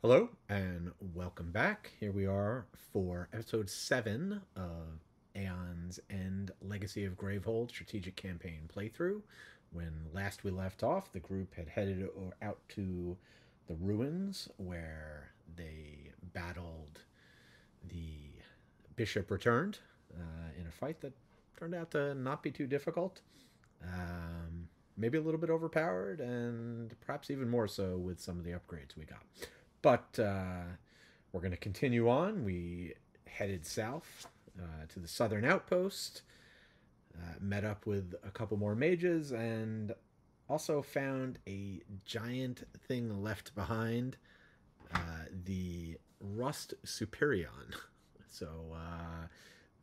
Hello and welcome back. Here we are for episode 7 of Aeon's End Legacy of Gravehold Strategic Campaign playthrough. When last we left off, the group had headed out to the ruins where they battled the bishop returned in a fight that turned out to not be too difficult. Maybe a little bit overpowered, and perhaps even more so with some of the upgrades we got. But we're going to continue on. We headed south to the southern outpost, met up with a couple more mages, and also found a giant thing left behind, the Rust Superioin. So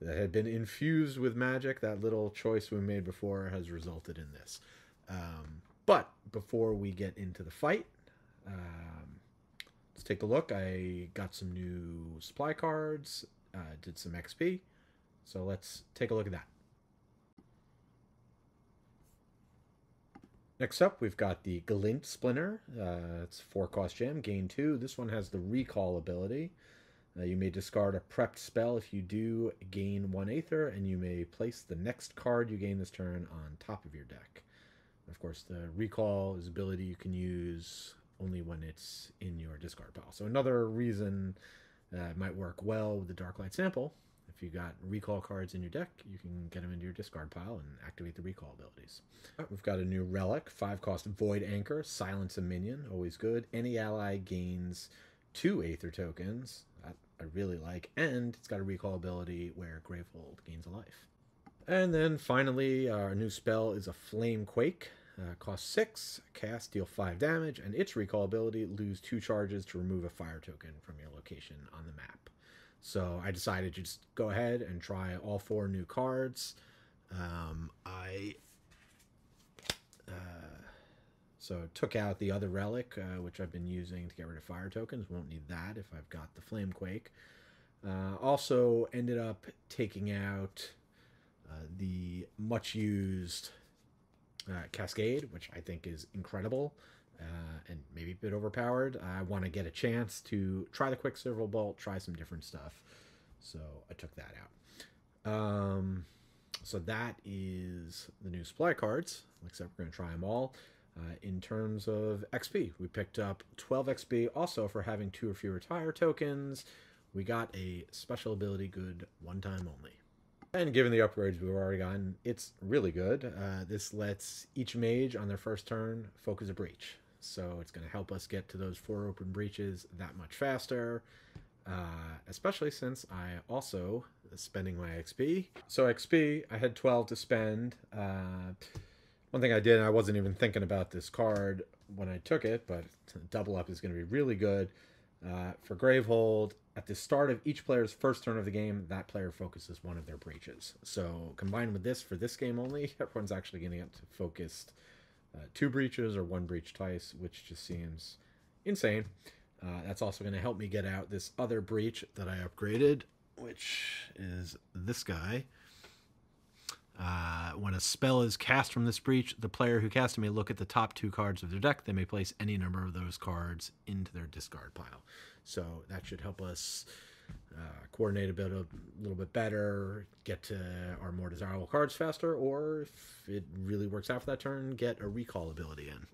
that had been infused with magic. That little choice we made before has resulted in this. But before we get into the fight, let's take a look. I got some new supply cards, did some XP. So let's take a look at that. Next up, we've got the Glint Splinter. It's 4 cost gem, gain 2. This one has the recall ability. You may discard a prepped spell if you do gain 1 Aether, and you may place the next card you gain this turn on top of your deck. Of course, the recall is ability you can use only when it's in your discard pile. So another reason it might work well with the Darklight sample. If you got recall cards in your deck, you can get them into your discard pile and activate the recall abilities. We've got a new relic, 5 cost Void Anchor, silence a minion, always good. Any ally gains 2 Aether tokens. That I really like. And it's got a recall ability where Gravehold gains a life. And then finally, our new spell is a Flame Quake. Costs 6, cast, deal 5 damage, and its recall ability, lose 2 charges to remove a fire token from your location on the map. So I decided to just go ahead and try all 4 new cards. So took out the other relic, which I've been using to get rid of fire tokens. Won't need that if I've got the Flame Quake. Also ended up taking out the much used Cascade, which I think is incredible and maybe a bit overpowered. I want to get a chance to try the Quicksilver Bolt, try some different stuff. So I took that out. So that is the new supply cards. Except we're going to try them all. In terms of XP, we picked up 12 XP also for having 2 or fewer tire tokens. We got a special ability good one time only. And given the upgrades we've already gotten, it's really good. This lets each mage on their first turn focus a breach. So it's going to help us get to those 4 open breaches that much faster. Especially since I also spending my XP. So XP, I had 12 to spend. One thing I did, and I wasn't even thinking about this card when I took it, but double up is going to be really good. For Gravehold, at the start of each player's first turn of the game, that player focuses one of their breaches. So combined with this, for this game only, everyone's actually going to get focused 2 breaches or 1 breach twice, which just seems insane. That's also going to help me get out this other breach that I upgraded, which is this guy. When a spell is cast from this breach, the player who cast it may look at the top 2 cards of their deck. They may place any number of those cards into their discard pile. So that should help us coordinate a little bit better, get to our more desirable cards faster, or if it really works out for that turn, get a recall ability in.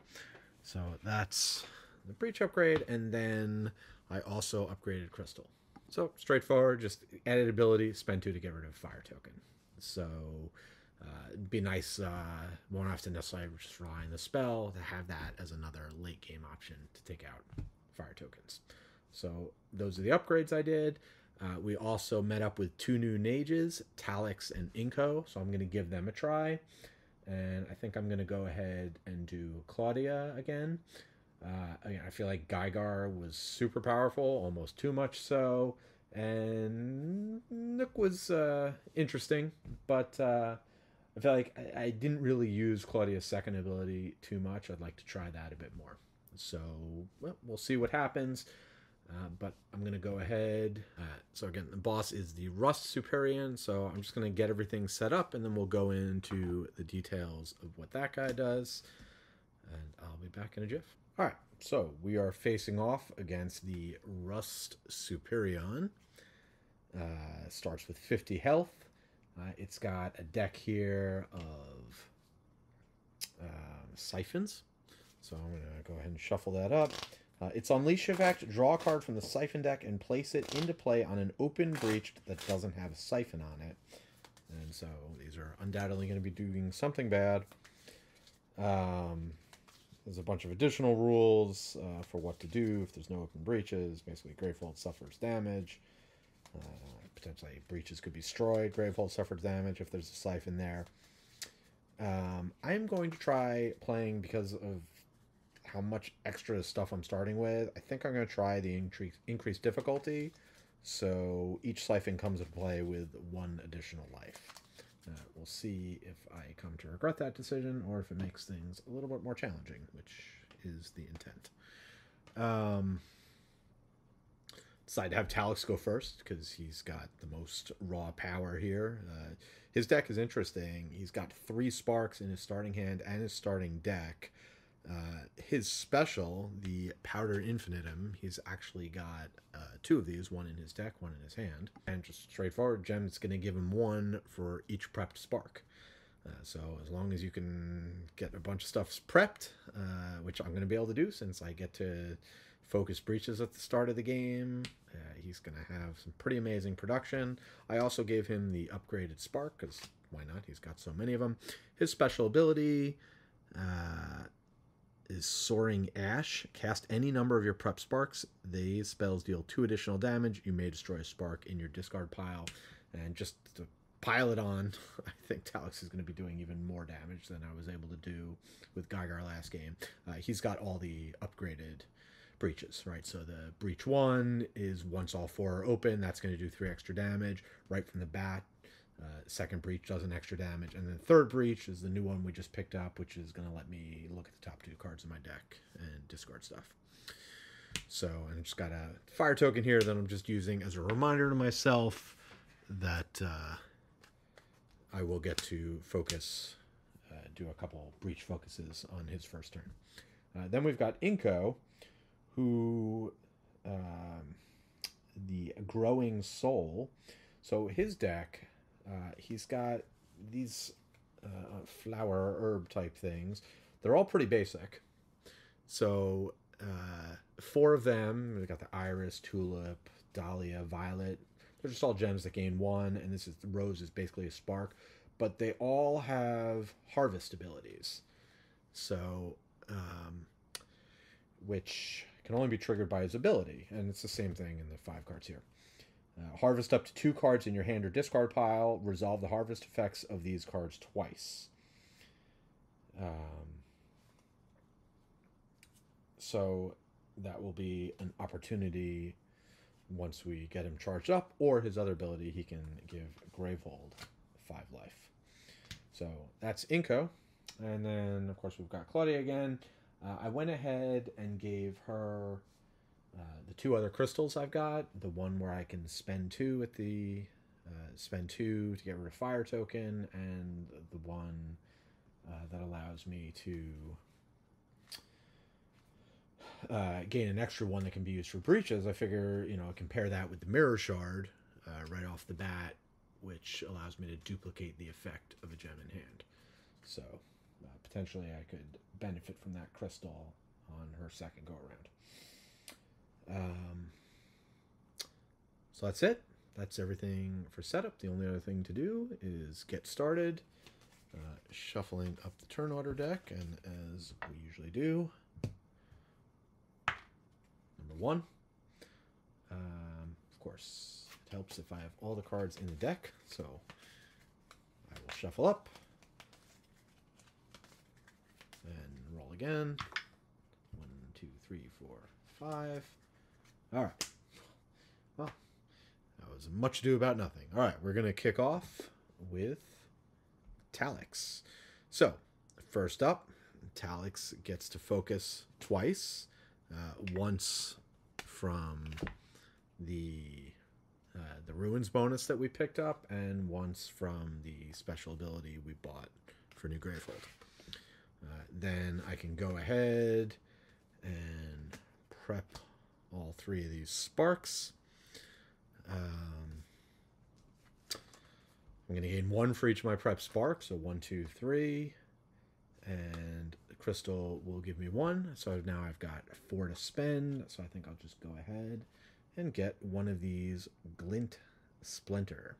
So that's the breach upgrade, and then I also upgraded Crystal. So straightforward, just added ability, spend 2 to get rid of fire token. So it'd be nice, won't have to necessarily just rely on the spell, to have that as another late game option to take out fire tokens. So those are the upgrades I did. We also met up with 2 new mages, Talix and Inko, so I'm going to give them a try. And I think I'm going to go ahead and do Claudia again. I feel like Gygar was super powerful, almost too much so. And Nook was interesting, but I feel like I didn't really use Claudia's second ability too much. I'd like to try that a bit more. So, well, we'll see what happens. But I'm going to go ahead. So again, the boss is the Rust Superioin. So I'm just going to get everything set up, and then we'll go into the details of what that guy does. and I'll be back in a jiff. All right, so we are facing off against the Rust Superioin. Starts with 50 health. It's got a deck here of siphons. So I'm going to go ahead and shuffle that up. Its Unleash effect, draw a card from the siphon deck and place it into play on an open breach that doesn't have a siphon on it. And so these are undoubtedly going to be doing something bad. There's a bunch of additional rules for what to do if there's no open breaches. Basically, Gravehold suffers damage. Potentially, breaches could be destroyed. Gravehold suffers damage if there's a siphon there. I'm going to try playing because of how much extra stuff I'm starting with. I think I'm going to try the increased difficulty, so each siphon comes into play with 1 additional life. We'll see if I come to regret that decision or if it makes things a little bit more challenging, which is the intent. Decided to have Talix go first because he's got the most raw power here. His deck is interesting. He's got 3 sparks in his starting hand and his starting deck. His special, the Powdered Infinitum, he's actually got 2 of these, 1 in his deck, 1 in his hand. And just straightforward, Gem's going to give him 1 for each prepped spark. So as long as you can get a bunch of stuff prepped, which I'm going to be able to do since I get to focus breaches at the start of the game, he's going to have some pretty amazing production. I also gave him the upgraded spark, because why not? He's got so many of them. His special ability is Soaring Ash. Cast any number of your prep sparks. These spells deal 2 additional damage. You may destroy a spark in your discard pile. And just to pile it on, I think Talix is going to be doing even more damage than I was able to do with Gygar last game. He's got all the upgraded breaches, right? So the breach 1 is once all 4 are open, that's going to do 3 extra damage right from the bat. Second breach does an extra damage, and then third breach is the new one we just picked up, which is going to let me look at the top 2 cards in my deck and discard stuff. So I just got a fire token here that I'm just using as a reminder to myself that I will get to focus, do a couple breach focuses on his first turn. Then we've got Inko, who the Growing Soul. So his deck, he's got these flower herb type things. They're all pretty basic. So 4 of them, we've got the Iris, Tulip, Dahlia, Violet. They're just all gems that gain 1, and this is the Rose is basically a spark. But they all have harvest abilities. So, which can only be triggered by his ability, and it's the same thing in the 5 cards here. Harvest up to 2 cards in your hand or discard pile. Resolve the harvest effects of these cards twice. So that will be an opportunity once we get him charged up, or his other ability, he can give Gravehold 5 life. So that's Inko. And then, of course, we've got Claudia again. I went ahead and gave her the 2 other crystals I've got. The one where I can spend 2 at the spend 2 to get rid of fire token, and the one that allows me to gain an extra 1 that can be used for breaches. I figure, I can pair that with the mirror shard right off the bat, which allows me to duplicate the effect of a gem in hand. So potentially I could benefit from that crystal on her second go around. So that's it. That's everything for setup. The only other thing to do is get started. Shuffling up the turn order deck, and as we usually do, number 1. Of course, it helps if I have all the cards in the deck, so I will shuffle up and roll again. 1, 2, 3, 4, 5. All right. Well, that was much ado about nothing. All right, we're going to kick off with Talix. So, first up, Talix gets to focus twice. Once from the Ruins bonus that we picked up, and once from the special ability we bought for New Gravehold. then I can go ahead and prep all 3 of these sparks. I'm going to gain 1 for each of my prep sparks, so 1, 2, 3, and the crystal will give me 1. So now I've got 4 to spend. So I think I'll just go ahead and get one of these glint splinter.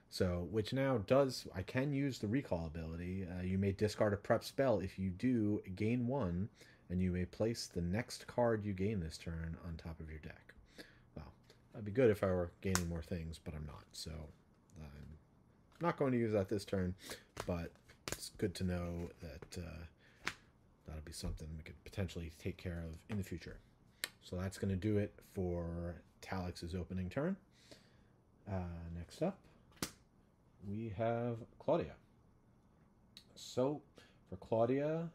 So, which now does, I can use the recall ability. You may discard a prep spell. If you do, gain 1, and you may place the next card you gain this turn on top of your deck. Well, that'd be good if I were gaining more things, but I'm not. So, I'm not going to use that this turn, but it's good to know that that'll be something we could potentially take care of in the future. So that's going to do it for Talix's opening turn. Next up, we have Claudia. So for Claudia,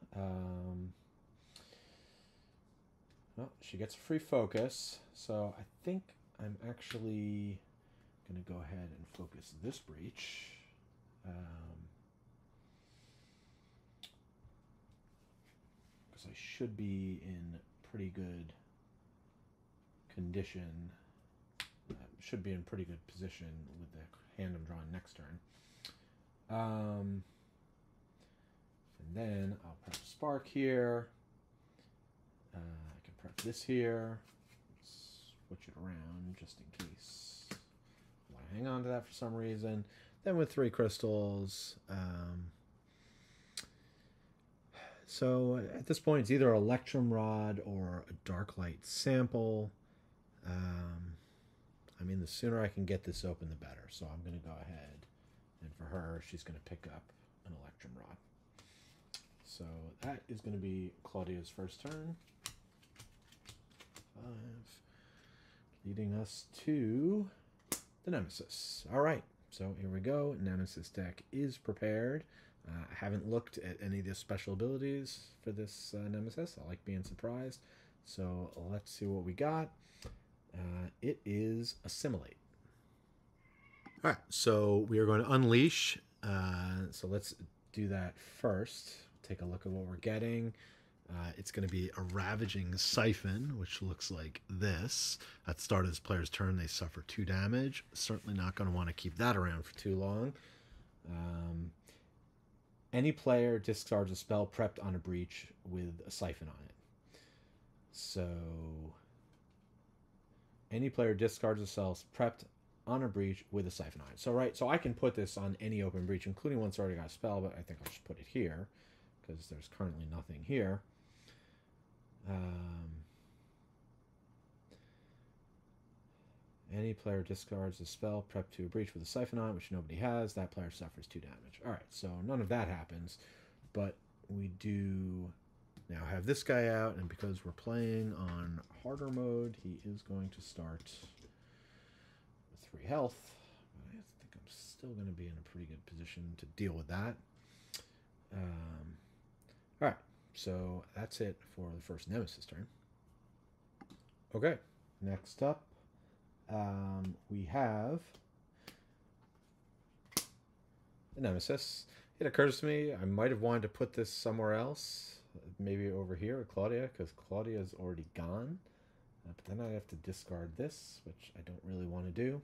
well, she gets a free focus. So I think I'm actually going to go ahead and focus this breach. Because I should be in pretty good condition. Should be in pretty good position with the hand I'm drawing next turn. And then I'll prep Spark here. I can prep this here. Switch it around just in case I want to hang on to that for some reason. Then with 3 crystals. So at this point, it's either Electrum Rod or a Dark Light Sample. I mean, the sooner I can get this open, the better. So I'm going to go ahead. And for her, she's going to pick up an Electrum Rod. So that is going to be Claudia's first turn. 5. Leading us to the Nemesis. All right. So here we go. Nemesis deck is prepared. I haven't looked at any of the special abilities for this Nemesis. I like being surprised. So let's see what we got. It is Assimilate. All right, so we are going to unleash. So let's do that first. Take a look at what we're getting. It's going to be a Ravaging Siphon, which looks like this. At the start of this player's turn, they suffer 2 damage. Certainly not going to want to keep that around for too long. Any player discards a spell prepped on a breach with a Siphon on it. So any player discards a spell prepped on a breach with a Siphon on it. So right, so I can put this on any open breach, including one that's already got a spell, but I think I'll just put it here because there's currently nothing here. Any player discards a spell prepped to a breach with a Siphon on it, which nobody has. That player suffers 2 damage. All right, so none of that happens, but we do now have this guy out, and because we're playing on harder mode, he is going to start with 3 health. But I think I'm still going to be in a pretty good position to deal with that. All right, so that's it for the first Nemesis turn. Okay, next up, we have the Nemesis. It occurs to me I might have wanted to put this somewhere else, maybe over here with Claudia, because Claudia is already gone. But then I have to discard this, which I don't really want to do.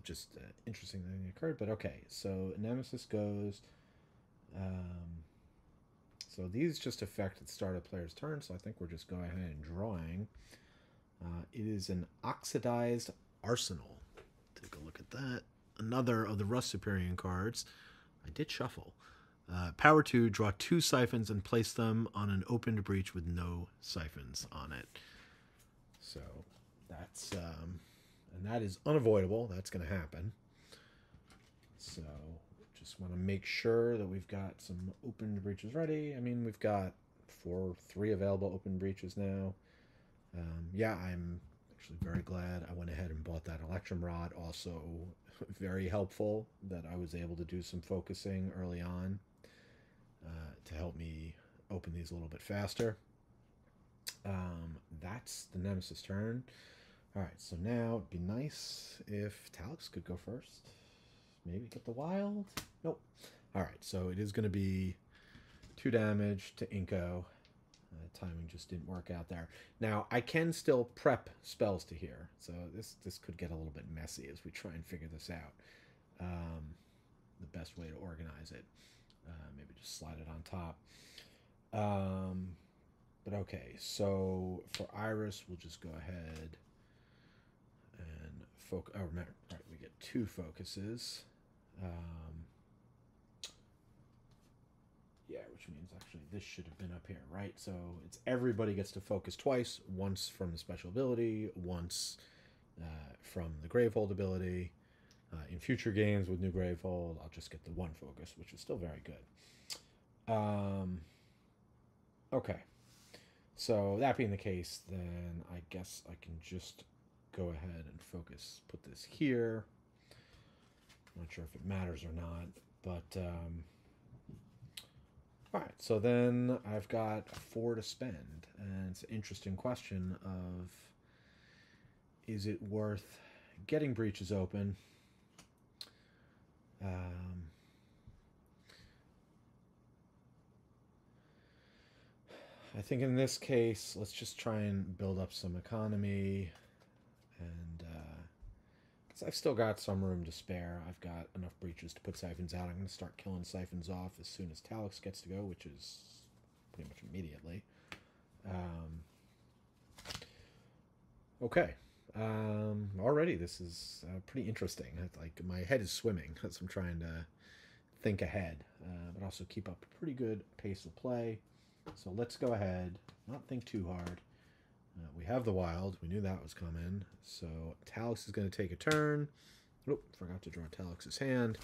Just interesting thing occurred, but okay. So Nemesis goes. So these just affect the start of the player's turn, so I think we're just going ahead and drawing. It is an Oxidized Arsenal. Take a look at that. Another of the Rust Superioin cards. I did shuffle. Power 2, draw 2 siphons and place them on an opened breach with no siphons on it. So that's, and that is unavoidable. That's going to happen. So just want to make sure that we've got some open breaches ready. I mean, we've got 3 available open breaches now. Yeah, I'm actually very glad I went ahead and bought that Electrum Rod. Also very helpful that I was able to do some focusing early on to help me open these a little bit faster. That's the Nemesis turn. All right, so now it'd be nice if Talix could go first. Maybe get the wild. Nope. All right, so it is going to be 2 damage to Inko. Timing just didn't work out there. Now, I can still prep spells to here, so this could get a little bit messy as we try and figure this out. The best way to organize it. Maybe just slide it on top. But okay, so for Iris, we'll just go ahead and focus. Oh, remember, right, we get 2 focuses. Yeah, which means actually this should have been up here, right? So it's everybody gets to focus twice, once from the special ability, once from the Gravehold ability. In future games with new Gravehold, I'll just get the 1 focus, which is still very good. Okay. So that being the case, then I guess I can just go ahead and focus, put this here. I'm not sure if it matters or not, but all right, so then I've got 4 to spend, and it's an interesting question of, is it worth getting breaches open? I think in this case, let's just try and build up some economy, and because I've still got some room to spare. I've got enough breaches to put siphons out. I'm going to start killing siphons off as soon as Talix gets to go, which is pretty much immediately. Okay. Already this is pretty interesting. Like, my head is swimming as I'm trying to think ahead, but also keep up a pretty good pace of play. So let's go ahead, not think too hard. We have the wild. We knew that was coming. So Talix is going to take a turn. Oop, forgot to draw Talix's hand.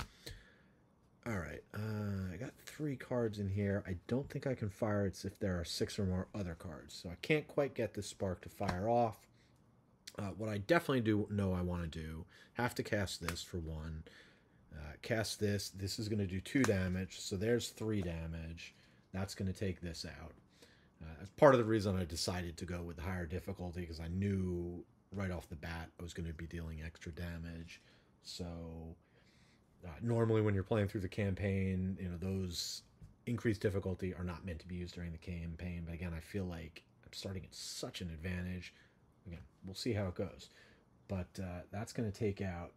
All right. I got 3 cards in here. I don't think I can fire it if there are 6 or more other cards. So I can't quite get this spark to fire off. What I definitely do know I want to do, have to cast this for 1. Cast this. This is going to do 2 damage. So there's 3 damage. That's going to take this out. That's part of the reason I decided to go with the higher difficulty, because I knew right off the bat I was going to be dealing extra damage. So normally when you're playing through the campaign, those increased difficulty are not meant to be used during the campaign. But again, I feel like I'm starting at such an advantage. Again, we'll see how it goes. But that's going to take out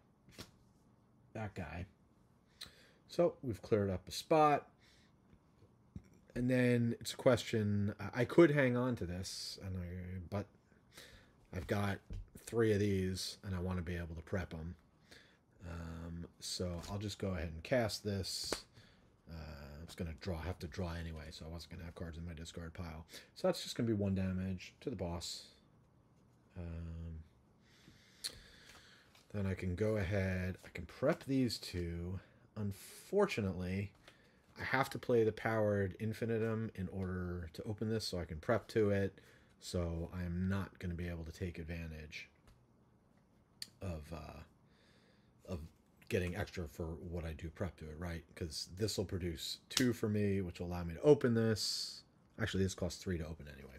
that guy. So we've cleared up a spot. And then it's a question, I could hang on to this, but I've got 3 of these, and I want to be able to prep them. So I'll just go ahead and cast this. I was going to have to draw anyway, so I wasn't going to have cards in my discard pile. So that's just going to be 1 damage to the boss. Then I can go ahead, I can prep these 2. Unfortunately, I have to play the powered infinitum in order to open this, so I can prep to it. So I'm not going to be able to take advantage of getting extra for what I do prep to it, right? Because this will produce 2 for me, which will allow me to open this. Actually, this costs 3 to open anyway.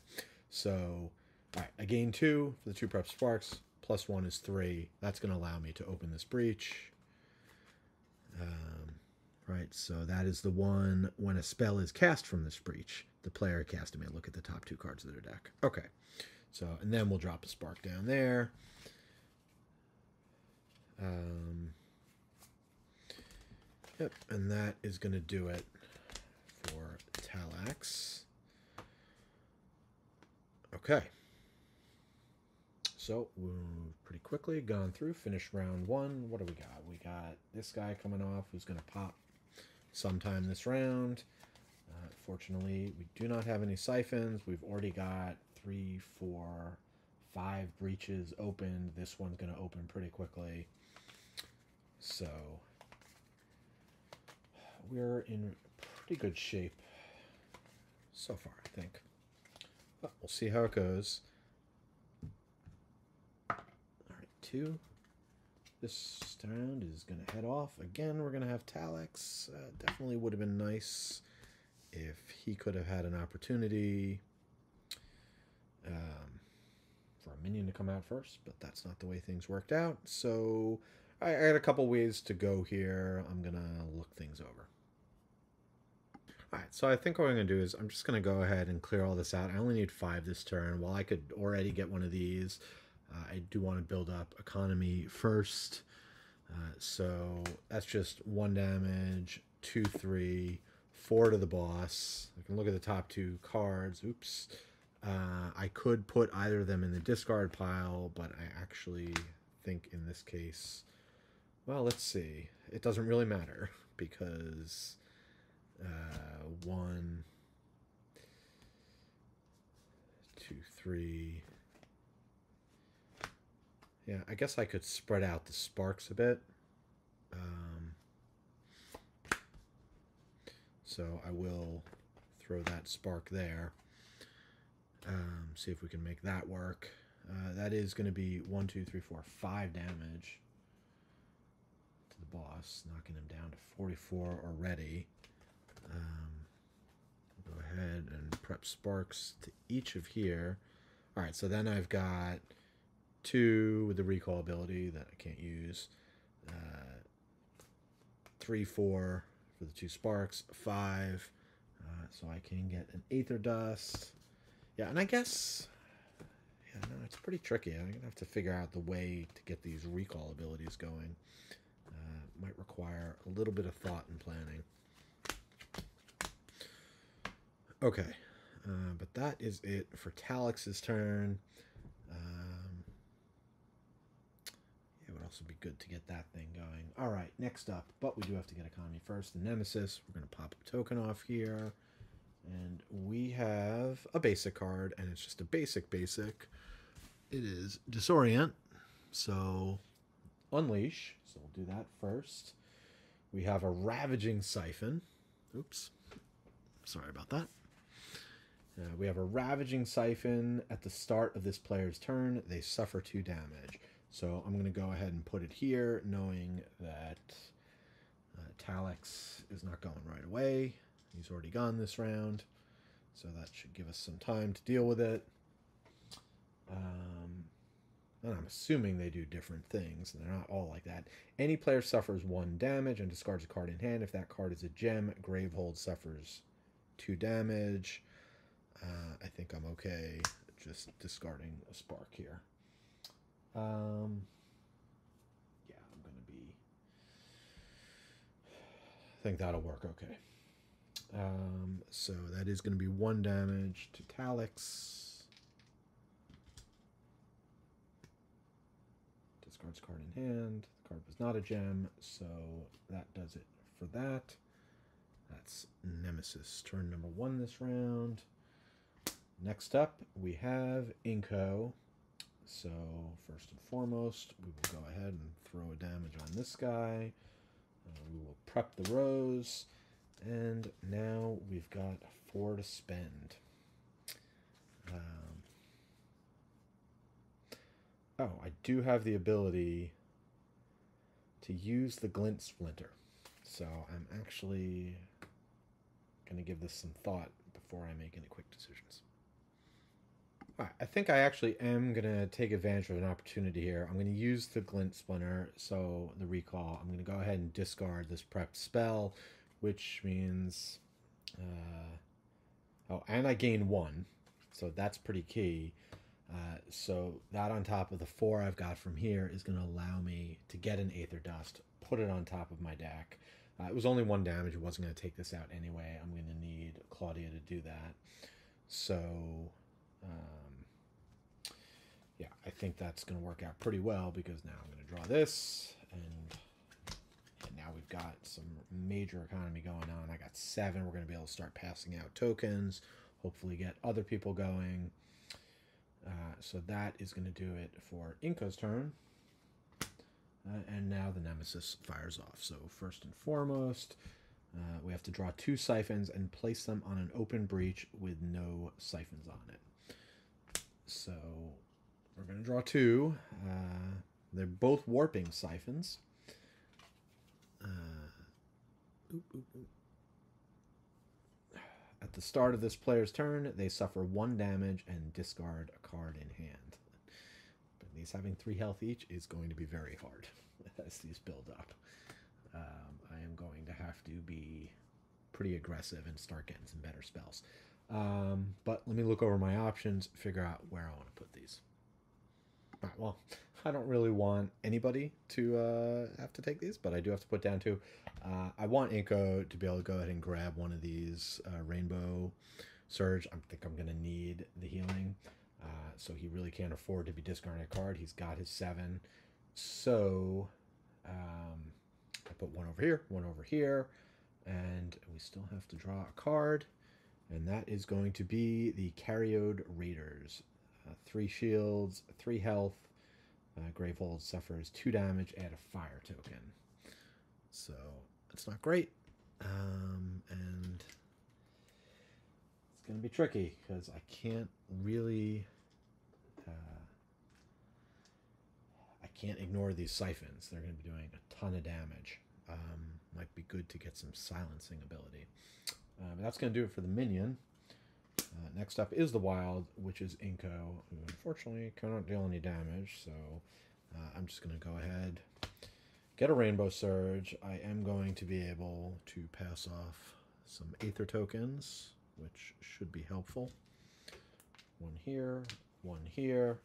So, all right, I gain 2 for the 2 prep sparks. Plus 1 is 3. That's going to allow me to open this breach. Right, so that is the one when a spell is cast from this breach. The player casting may look at the top 2 cards of their deck. Okay, so, and then we'll drop a spark down there. Yep, and that is going to do it for Talax. Okay. So, we've pretty quickly gone through, finished round 1. What do we got? We got this guy coming off who's going to pop sometime this round. Fortunately, we do not have any siphons. We've already got 3, 4, 5 breaches opened. This one's going to open pretty quickly. So, we're in pretty good shape so far, I think. But we'll see how it goes. 2. This round is going to head off. Again, we're going to have Talix. Definitely would have been nice if he could have had an opportunity for a minion to come out first, but that's not the way things worked out. So, I got a couple ways to go here. I'm going to look things over. All right, so I think what I'm going to do is I'm just going to go ahead and clear all this out. I only need 5 this turn. While I could already get one of these, I do want to build up economy first. So that's just 1 damage, 2, 3, 4 to the boss. I can look at the top 2 cards. Oops. I could put either of them in the discard pile, but I actually think in this case, well, let's see. It doesn't really matter because 1, 2, 3. Yeah, I guess I could spread out the sparks a bit. So I will throw that spark there. See if we can make that work. That is going to be 1, 2, 3, 4, 5 damage to the boss, knocking him down to 44 already. Go ahead and prep sparks to each of here. All right, so then I've got 2 with the recall ability that I can't use. 3, 4 for the 2 sparks. 5, so I can get an Aether Dust. Yeah, and I guess, yeah, no, it's pretty tricky. I'm gonna have to figure out the way to get these recall abilities going. Might require a little bit of thought and planning. Okay, but that is it for Talix's turn. It would also be good to get that thing going. All right, next up, but we do have to get economy first. The Nemesis. We're going to pop a token off here. And we have a basic card, and it's just a basic. It is Disorient, so Unleash. So we'll do that first. We have a Ravaging Siphon. Oops. Sorry about that. We have a Ravaging Siphon at the start of this player's turn. They suffer 2 damage. So I'm going to go ahead and put it here, knowing that Talix is not going right away. He's already gone this round, so that should give us some time to deal with it. And I'm assuming they do different things. They're not all like that. Any player suffers 1 damage and discards a card in hand. If that card is a gem, Gravehold suffers 2 damage. I think I'm okay just discarding a spark here. Yeah, I'm going to be... I think that'll work okay. So that is going to be 1 damage to Talix. Discards card in hand. The card was not a gem, so that does it for that. That's Nemesis. Turn number 1 this round. Next up, we have Inko. So first and foremost, we will go ahead and throw a damage on this guy. We will prep the rose. And now we've got 4 to spend. Oh, I do have the ability to use the Glint Splinter. So I'm actually going to give this some thought before I make any quick decisions. All right, I think I actually am going to take advantage of an opportunity here. I'm going to use the Glint Splinter, so the recall. I'm going to go ahead and discard this prepped spell, which means... oh, and I gain 1, so that's pretty key. So that on top of the 4 I've got from here is going to allow me to get an Aether Dust, put it on top of my deck. It was only 1 damage. It wasn't going to take this out anyway. I'm going to need Claudia to do that. So, yeah, I think that's going to work out pretty well because now I'm going to draw this, and now we've got some major economy going on. I got 7. We're going to be able to start passing out tokens, hopefully get other people going. So that is going to do it for Inko's turn. And now the Nemesis fires off. So first and foremost, we have to draw 2 siphons and place them on an open breach with no siphons on it. So we're going to draw 2. They're both warping siphons. At the start of this player's turn, they suffer 1 damage and discard a card in hand. But these having 3 health each is going to be very hard as these build up. I am going to have to be pretty aggressive and start getting some better spells. But let me look over my options, figure out where I want to put these. All right, well, I don't really want anybody to have to take these, but I do have to put down 2. I want Inko to be able to go ahead and grab one of these Rainbow Surge. I think I'm going to need the healing, so he really can't afford to be discarding a card. He's got his 7. So I put 1 over here, and we still have to draw a card, and that is going to be the Carriod Raiders. 3 shields, 3 health. Gravehold suffers 2 damage, add a fire token. So it's not great. And it's going to be tricky because I can't really... I can't ignore these siphons. They're going to be doing a ton of damage. Might be good to get some silencing ability. But that's going to do it for the minion. Next up is the Wild, which is Inko, who unfortunately cannot deal any damage, so I'm just going to go ahead, get a Rainbow Surge. I am going to be able to pass off some Aether tokens, which should be helpful. 1 here, 1 here.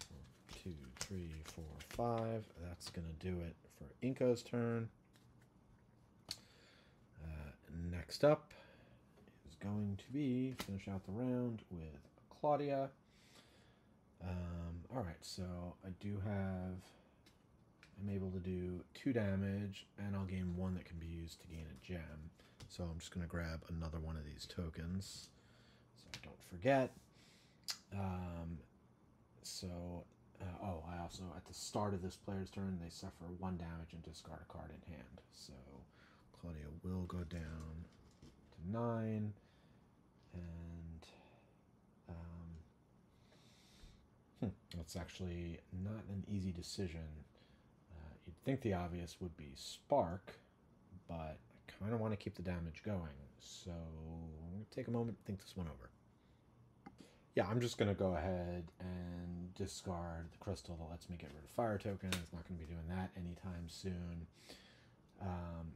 1, 2, 3, 4, 5. That's going to do it for Inko's turn. Next up is going to be finish out the round with Claudia. All right, so I do have... I'm able to do 2 damage, and I'll gain 1 that can be used to gain a gem. So I'm just going to grab another one of these tokens, so I don't forget. I also, at the start of this player's turn, they suffer 1 damage and discard a card in hand. So Claudia will go down to 9, and that's actually not an easy decision. You'd think the obvious would be Spark, but I kind of want to keep the damage going. So I'm going to take a moment to think this one over. Yeah, I'm just going to go ahead and discard the crystal that lets me get rid of fire tokens. Not going to be doing that anytime soon.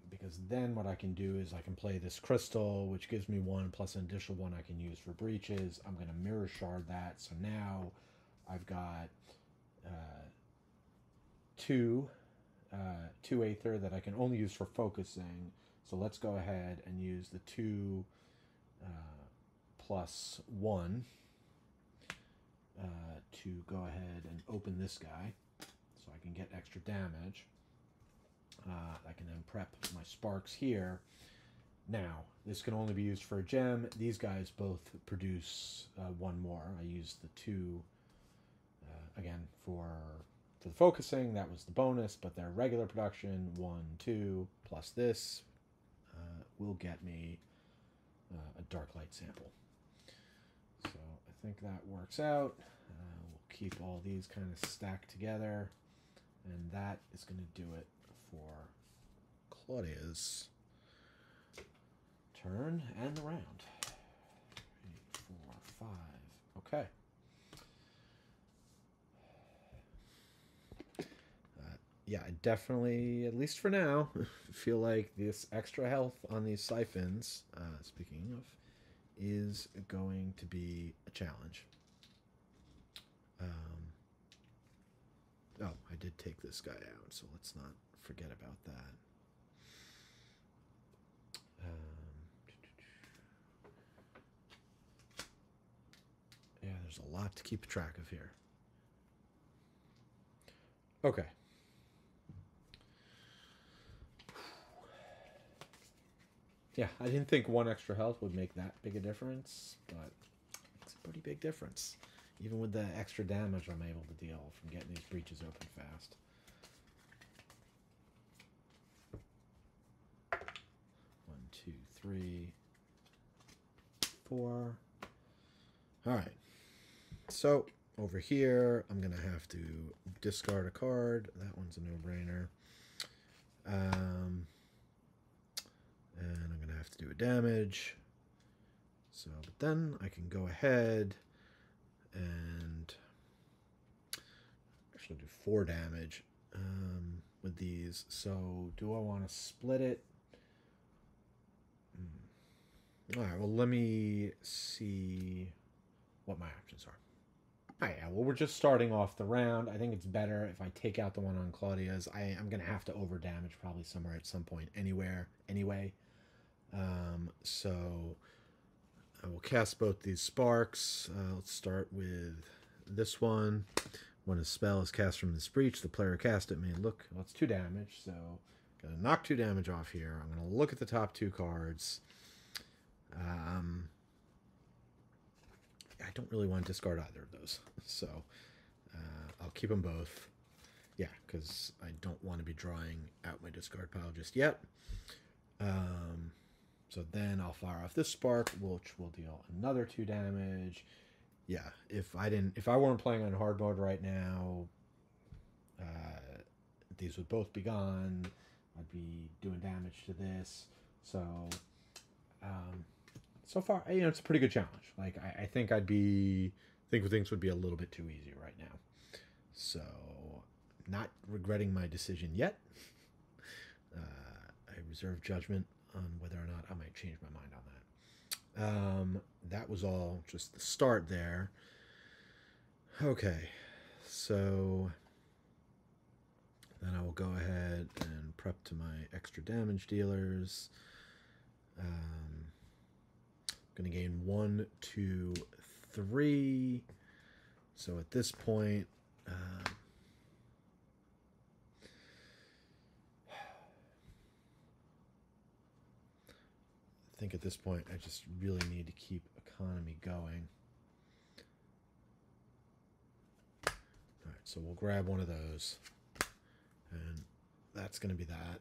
Because then what I can do is I can play this crystal, which gives me 1 plus an additional 1 I can use for breaches. I'm going to mirror shard that. So now I've got 2 Aether that I can only use for focusing. So let's go ahead and use the 2 plus 1 to go ahead and open this guy so I can get extra damage. I can then prep my sparks here. Now, this can only be used for a gem. These guys both produce 1 more. I used the 2 again for the focusing. That was the bonus, but their regular production, 1, 2, plus this, will get me a dark light sample. So I think that works out. We'll keep all these kind of stacked together, and that is going to do it for Claudia's turn and the round. 3, 4, 5. Okay. Yeah, I definitely, at least for now, feel like this extra health on these siphons, speaking of, is going to be a challenge. Oh, I did take this guy out, so let's not forget about that. Yeah, there's a lot to keep track of here. Okay. Yeah, I didn't think 1 extra health would make that big a difference, but it's a pretty big difference. Even with the extra damage I'm able to deal from getting these breaches open fast. 1, 2, 3, 4. All right. So over here, I'm going to have to discard a card. That one's a no-brainer. And I'm going to have to do a damage. So, but then I can go ahead and actually do 4 damage with these. So do I want to split it? All right, well, let me see what my options are. All right, yeah, well, we're just starting off the round. I think it's better if I take out the one on Claudia's. I'm going to have to over damage probably somewhere at some point anyway. So I will cast both these sparks. Let's start with this one. When a spell is cast from this breach, the player cast it may look. Well, it's 2 damage, so gonna knock 2 damage off here. I'm gonna look at the top 2 cards. I don't really want to discard either of those, so I'll keep them both. Yeah, because I don't want to be drawing out my discard pile just yet. So then I'll fire off this spark, which will deal another 2 damage. Yeah, if I weren't playing on hard mode right now, these would both be gone. I'd be doing damage to this. So, so far, it's a pretty good challenge. Like I think things would be a little bit too easy right now. So, not regretting my decision yet. I reserve judgment on whether or not I might change my mind on that. That was all just the start there. Okay, so then I will go ahead and prep to my extra damage dealers. I'm going to gain 1, 2, 3. So at this point, I think at this point I just really need to keep economy going. Alright, so we'll grab one of those. And that's going to be that.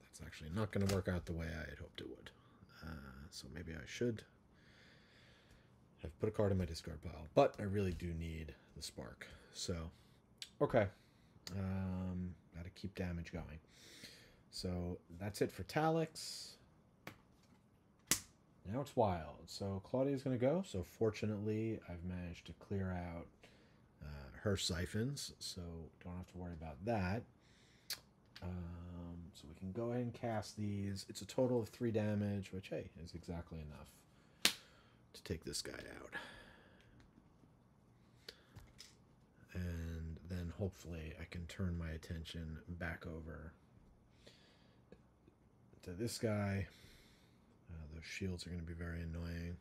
That's actually not going to work out the way I had hoped it would. So maybe I should have put a card in my discard pile. But I really do need the spark. So, okay. Got to keep damage going. So that's it for Talix. Now it's wild. So Claudia's going to go. So fortunately, I've managed to clear out her siphons, so don't have to worry about that. So we can go ahead and cast these. It's a total of 3 damage, which, hey, is exactly enough to take this guy out. And then hopefully I can turn my attention back over to this guy. Those shields are going to be very annoying,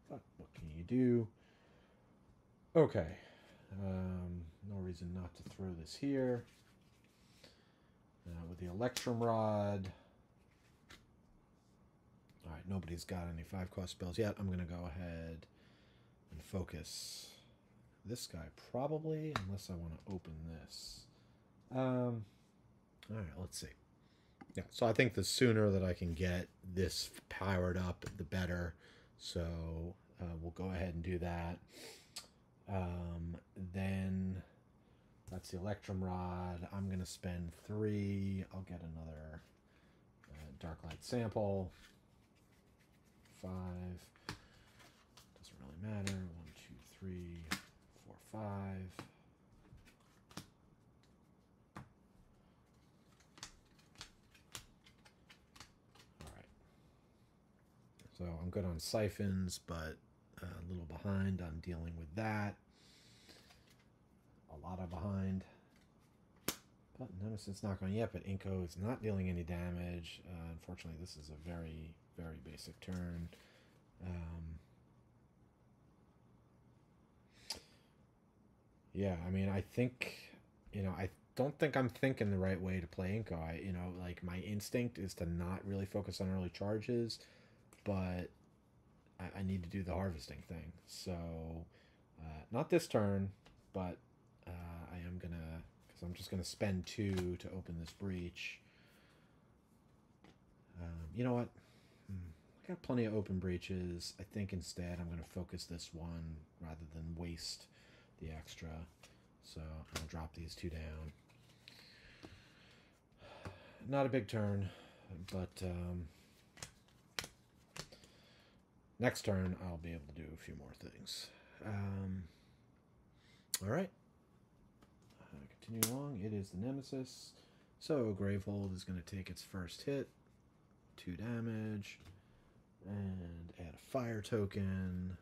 but what can you do? Okay. No reason not to throw this here. With the Electrum Rod. Alright, nobody's got any 5-cost spells yet. I'm going to go ahead and focus this guy probably, unless I want to open this. Alright, let's see. Yeah, so I think the sooner that I can get this powered up, the better. So we'll go ahead and do that. Then that's the Electrum Rod. I'm going to spend 3. I'll get another Dark Light sample. 5. Doesn't really matter. 1, 2, 3, 4, 5. Alright. So I'm good on siphons, but a little behind on dealing with that. A lot of behind. But Nemesis's not going yet, but Inko is not dealing any damage. Unfortunately, this is a very, very basic turn. Yeah, I mean, I think, I don't think I'm thinking the right way to play Inko. Like, my instinct is to not really focus on early charges, but I need to do the harvesting thing. So, not this turn, but I am going to, because I'm just going to spend 2 to open this breach. You know what? I got plenty of open breaches. I think instead I'm going to focus this one rather than waste the extra. So I'll drop these 2 down. Not a big turn, but next turn I'll be able to do a few more things. All right. Continue along. It is the Nemesis. So Gravehold is going to take its first hit. 2 damage. And add a fire token.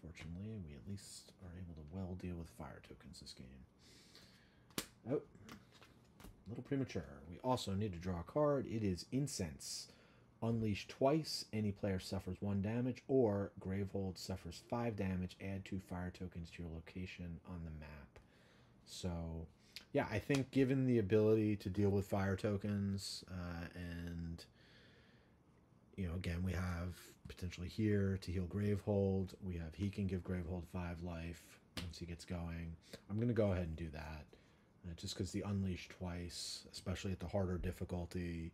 Fortunately, we at least are able to well deal with fire tokens this game. Oh, a little premature. We also need to draw a card. It is Incense. Unleash twice. Any player suffers 1 damage, or Gravehold suffers 5 damage. Add 2 fire tokens to your location on the map. So, yeah, I think given the ability to deal with fire tokens, and, you know, again, we have potentially here to heal Gravehold. We have he can give Gravehold 5 life once he gets going. I'm going to go ahead and do that. Just because the Unleash twice, especially at the harder difficulty,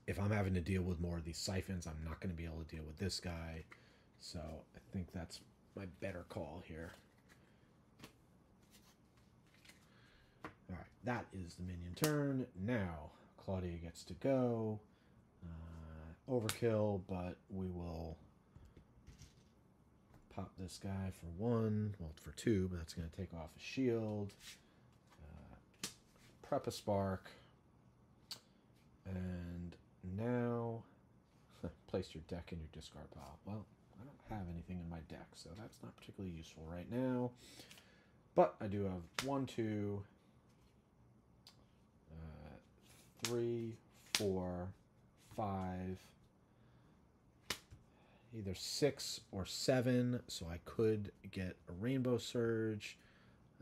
if I'm having to deal with more of these siphons, I'm not going to be able to deal with this guy. So I think that's my better call here. All right, that is the minion turn. Now Claudia gets to go. Overkill, but we will pop this guy for 1. Well, for 2, but that's going to take off a shield. Prep a spark. And now place your deck in your discard pile. Well, I don't have anything in my deck, so that's not particularly useful right now. But I do have 1, 2, 3, 4, 5, either 6 or 7, so I could get a Rainbow Surge.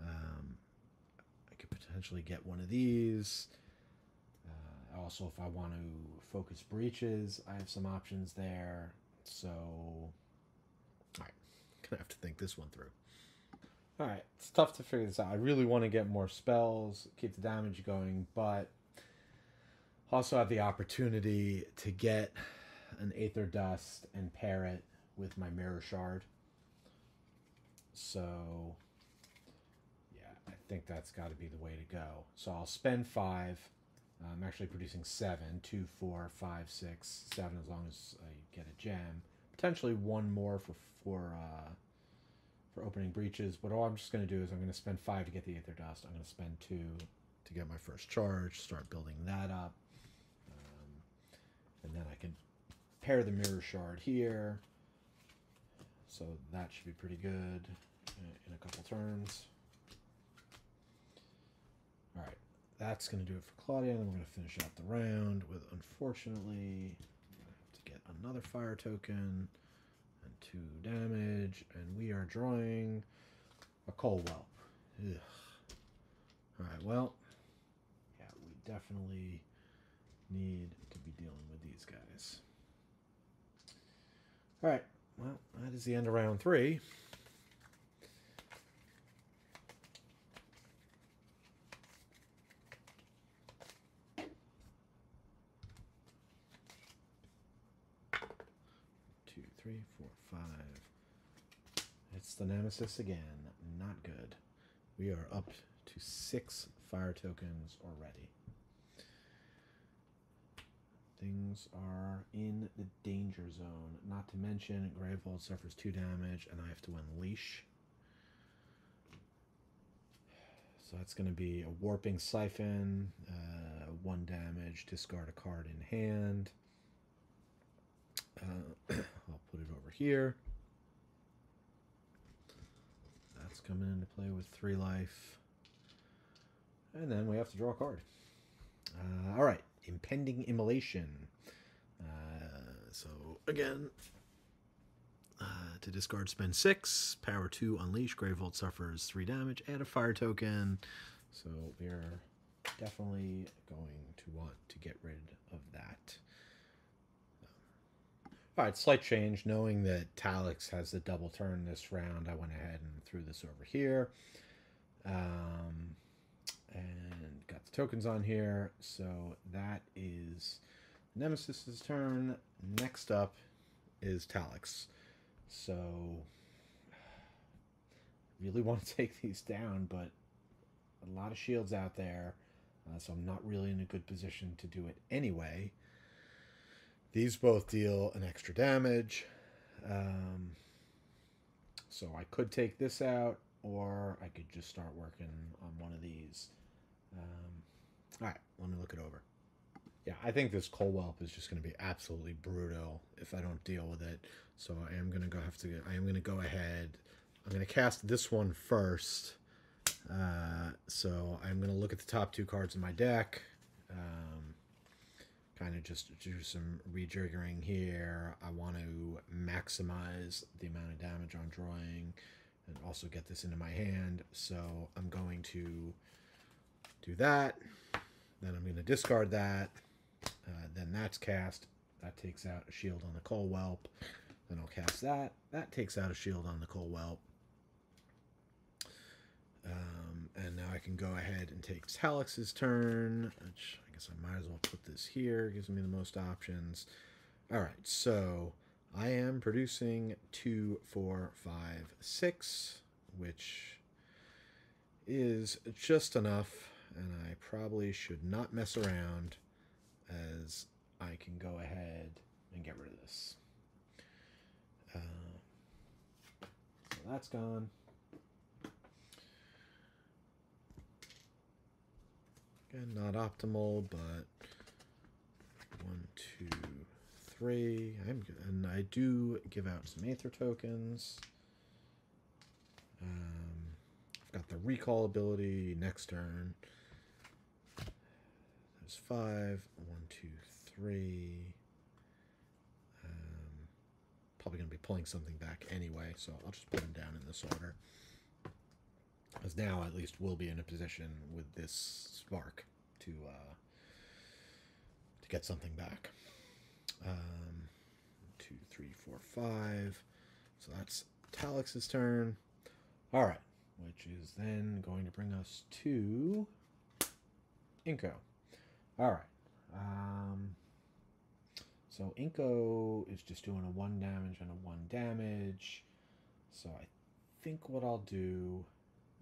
I could potentially get one of these. Also, if I want to focus breaches, I have some options there. So, all right, gonna have to think this one through. All right, it's tough to figure this out. I really want to get more spells, keep the damage going, but also have the opportunity to get an Aether Dust and pair it with my Mirror Shard. So, yeah, I think that's got to be the way to go. So I'll spend 5. I'm actually producing 7, 2, 4, 5, 6, 7, as long as I get a gem. Potentially 1 more for opening breaches. But all I'm just going to do is I'm going to spend 5 to get the Aether Dust. I'm going to spend 2 to get my first charge. Start building that up, and then I can pair the Mirror Shard here. So that should be pretty good in a couple turns. All right. That's going to do it for Claudia, and then we're going to finish out the round with, unfortunately, I'm going to have to get another fire token and 2 damage, and we are drawing a Cold Whelp. Ugh. All right, well, yeah, we definitely need to be dealing with these guys. All right, well, that is the end of round 3. 3, 4, 5. It's the Nemesis again. Not good. We are up to 6 fire tokens already. Things are in the danger zone. Not to mention, Gravehold suffers 2 damage, and I have to unleash. So that's going to be a Warping Siphon, 1 damage, discard a card in hand. I'll put it over here. That's coming into play with 3 life. And then we have to draw a card. All right, Impending Immolation. So again, to discard, spend 6. Power 2, unleash. Gravehold suffers 3 damage. Add a fire token. So we're definitely going to want to get rid of that. All right, slight change. Knowing that Talix has the double turn this round, I went ahead and threw this over here. And got the tokens on here. So that is Nemesis's turn. Next up is Talix. So really want to take these down, but a lot of shields out there. So I'm not really in a good position to do it anyway. These both deal an extra damage. So I could take this out, or I could just start working on one of these. All right, let me look it over. Yeah, I think this coal whelp is just going to be absolutely brutal if I don't deal with it. So I am going to I am going to go ahead. I'm going to cast this one first. So I'm going to look at the top 2 cards in my deck. Kind of just do some rejiggering here. I want to maximize the amount of damage on drawing and also get this into my hand. So I'm going to do that. Then I'm going to discard that. Then that's cast. That takes out a shield on the coal whelp. Then I'll cast that. That takes out a shield on the coal whelp. And now I can go ahead and take Talix's turn, which I guess I might as well put this here. Gives me the most options. All right, so I am producing 2, 4, 5, 6, which is just enough, and I probably should not mess around, as I can go ahead and get rid of this. So that's gone. Again, not optimal, but 1, 2, 3. And I do give out some Aether tokens. I've got the recall ability next turn. There's 5. 1, 2, 3. Probably going to be pulling something back anyway, so I'll just put them down in this order. As now, at least, we'll be in a position with this spark to get something back. 2, 3, 4, 5. So that's Talix's turn. All right, which is then going to bring us to Inko. All right. So Inko is just doing a 1 damage and a 1 damage. So I think what I'll do,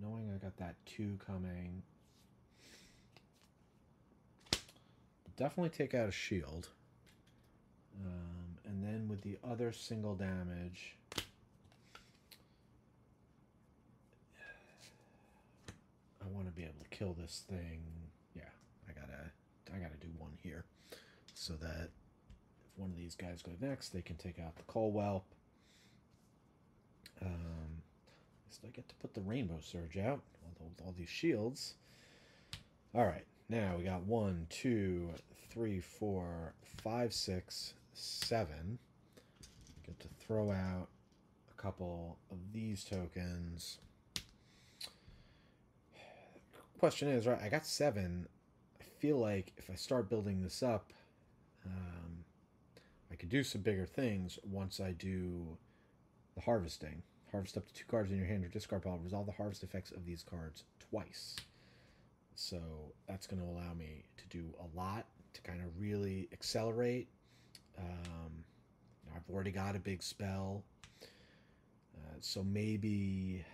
knowing I got that 2 coming, definitely take out a shield. And then with the other single damage, I want to be able to kill this thing. Yeah, I gotta do 1 here, so that if one of these guys go next, they can take out the coal whelp. So I get to put the rainbow surge out, all these shields. All right, now we got 1, 2, 3, 4, 5, 6, 7. Get to throw out a couple of these tokens. Question is, right, I got 7. I feel like if I start building this up, I could do some bigger things once I do the harvesting. Harvest up to 2 cards in your hand or discard pile. Resolve the harvest effects of these cards twice. So that's going to allow me to do a lot to kind of really accelerate. I've already got a big spell. So maybe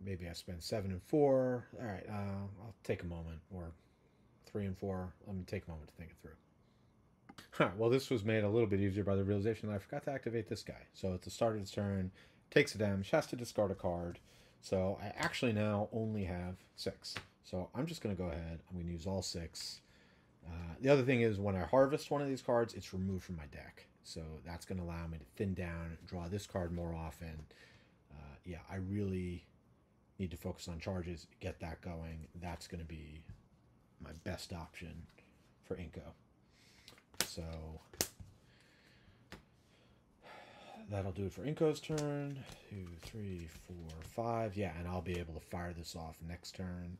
I spend 7 and 4. All right, I'll take a moment, or 3 and 4. Let me take a moment to think it through. All right, well, this was made a little bit easier by the realization that I forgot to activate this guy. So at the start of his turn, takes a damage, has to discard a card. So I actually now only have 6. So I'm just going to go ahead. I'm going to use all 6. The other thing is when I harvest one of these cards, it's removed from my deck. So that's going to allow me to thin down, draw this card more often. Yeah, I really need to focus on charges, get that going. That's going to be my best option for Inko. So that'll do it for Inko's turn. 2, 3, 4, 5. Yeah, and I'll be able to fire this off next turn.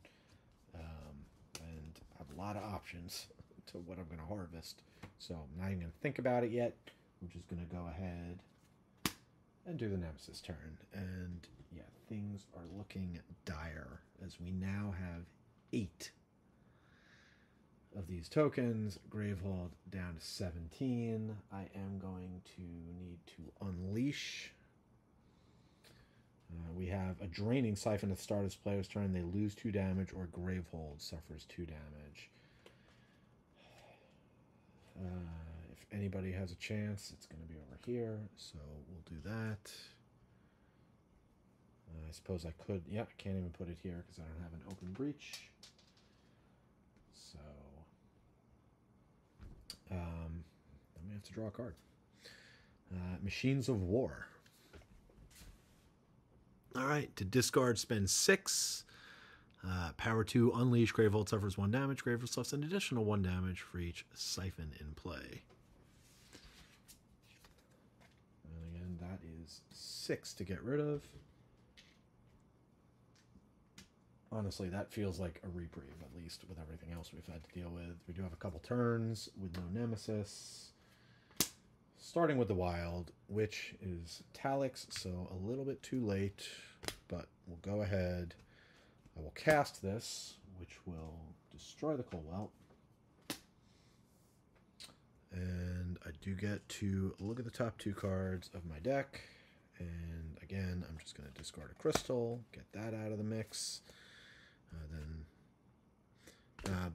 And I have a lot of options to what I'm going to harvest. So I'm not even going to think about it yet. I'm just going to go ahead and do the Nemesis turn. And yeah, things are looking dire as we now have 8 of these tokens. Gravehold down to 17. I am going to need to unleash. We have a draining siphon at the start of this player's turn. They lose 2 damage, or Gravehold suffers 2 damage. If if anybody has a chance, it's going to be over here, so we'll do that. I suppose I could, yeah, I can't even put it here because I don't have an open breach. So, then we have to draw a card. Machines of War. All right, to discard, spend 6. Power 2, unleash. Gravehold suffers 1 damage. Gravehold suffers an additional 1 damage for each siphon in play. And again, that is 6 to get rid of. Honestly, that feels like a reprieve, at least with everything else we've had to deal with. We do have a couple turns with no nemesis. Starting with the wild, which is Talix, so a little bit too late, but we'll go ahead. I will cast this, which will destroy the Coldwell. And I do get to look at the top 2 cards of my deck. And again, I'm just going to discard a crystal, get that out of the mix.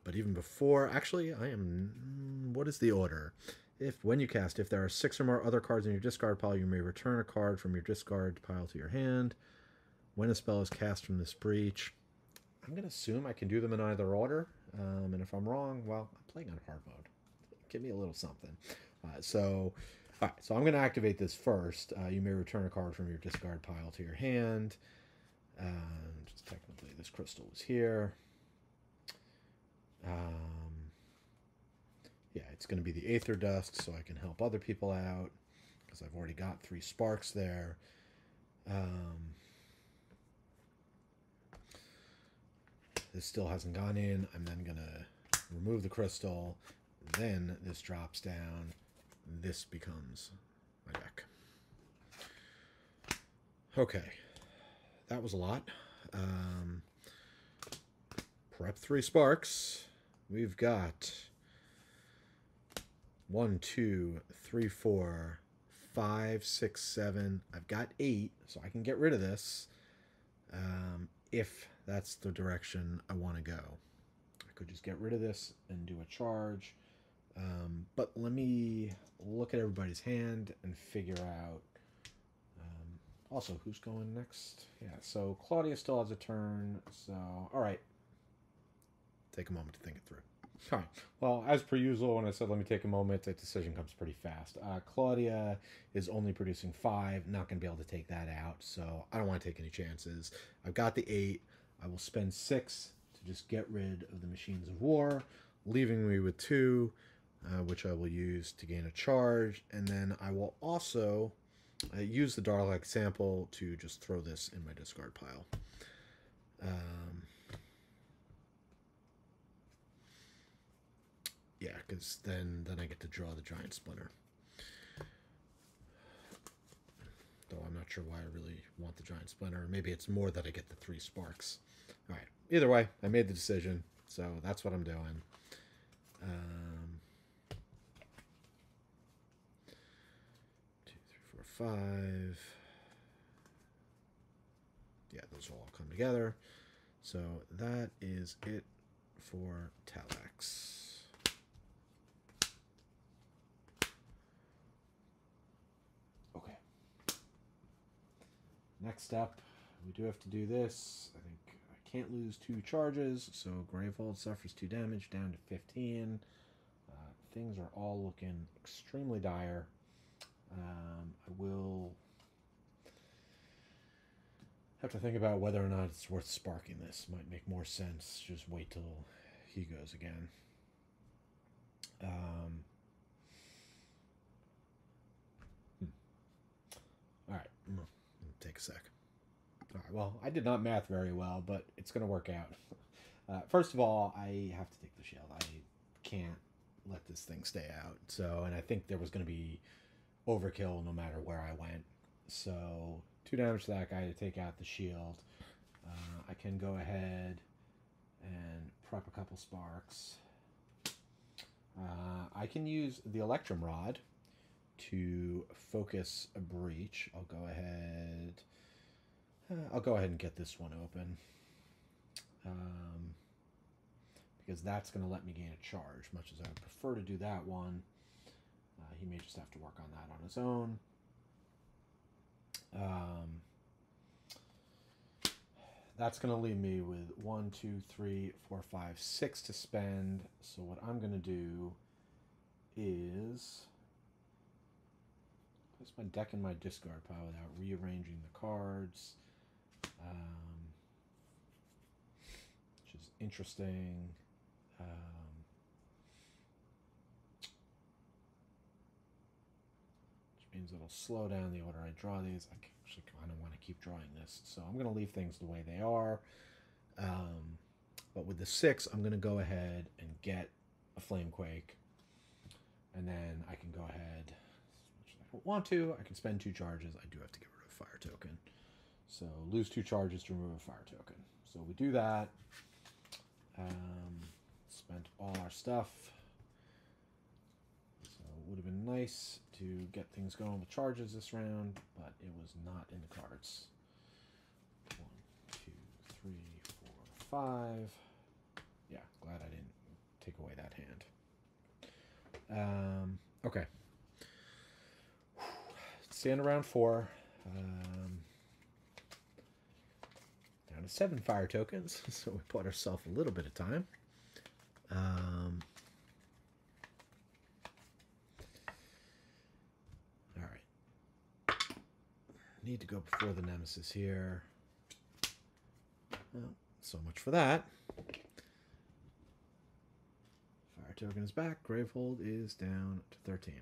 But even before, actually, I am, what is the order? When you cast, if there are 6 or more other cards in your discard pile, you may return a card from your discard pile to your hand. When a spell is cast from this breach, I'm going to assume I can do them in either order. And if I'm wrong, well, I'm playing on hard mode. Give me a little something. All right, so I'm going to activate this first. You may return a card from your discard pile to your hand. Just technically, this crystal was here. Yeah, it's going to be the Aether Dust, so I can help other people out, because I've already got 3 sparks there. This still hasn't gone in. I'm then going to remove the crystal. Then this drops down. This becomes my deck. Okay. That was a lot. Prep 3 sparks. We've got 1, 2, 3, 4, 5, 6, 7. I've got 8, so I can get rid of this if that's the direction I want to go. I could just get rid of this and do a charge. But let me look at everybody's hand and figure out. Also, who's going next? Yeah, so Claudia still has a turn. So, all right. Take a moment to think it through. All right. Well, as per usual, when I said let me take a moment, that decision comes pretty fast. Claudia is only producing 5. Not going to be able to take that out, so I don't want to take any chances. I've got the 8. I will spend 6 to just get rid of the Machines of War, leaving me with 2, which I will use to gain a charge. And then I will also use the Darlag sample to just throw this in my discard pile. Yeah, because then I get to draw the Giant Splinter. Though I'm not sure why I really want the Giant Splinter. Maybe it's more that I get the 3 sparks. All right. Either way, I made the decision, so that's what I'm doing. 2, 3, 4, 5. Yeah, those will all come together. So that is it for Talax. Okay. Next up, we do have to do this. I think I can't lose 2 charges, so Gravehold suffers 2 damage down to 15. Things are all looking extremely dire. I will have to think about whether or not it's worth sparking this. Might make more sense. Just wait till he goes again. All right. Take a sec. All right. Well, I did not math very well, but it's going to work out. First of all, I have to take the shield. I can't let this thing stay out. So, and I think there was going to be overkill no matter where I went. So 2 damage to that guy to take out the shield. I can go ahead and prep a couple sparks. I can use the Electrum Rod to focus a breach. I'll go ahead and get this one open. Because that's going to let me gain a charge, much as I would prefer to do that one. he may just have to work on that on his own. That's going to leave me with 1, 2, 3, 4, 5, 6 to spend. So what I'm going to do is place my deck in my discard pile without rearranging the cards, which is interesting. Which means it'll slow down the order I draw these. I actually kind of want to keep drawing this, so I'm going to leave things the way they are. But with the 6, I'm going to go ahead and get a Flamequake, and then I can go ahead, if I don't want to, I can spend 2 charges. I do have to get rid of a fire token, so lose 2 charges to remove a fire token. So we do that. Spent all our stuff. So it would have been nice to get things going with charges this round, but it was not in the cards. 1, 2, 3, 4, 5. Yeah, glad I didn't take away that hand. Okay. Stand around 4. Down to 7 fire tokens, so we bought ourselves a little bit of time. All right. Need to go before the Nemesis here. Well, so much for that. Fire token is back. Gravehold is down to 13.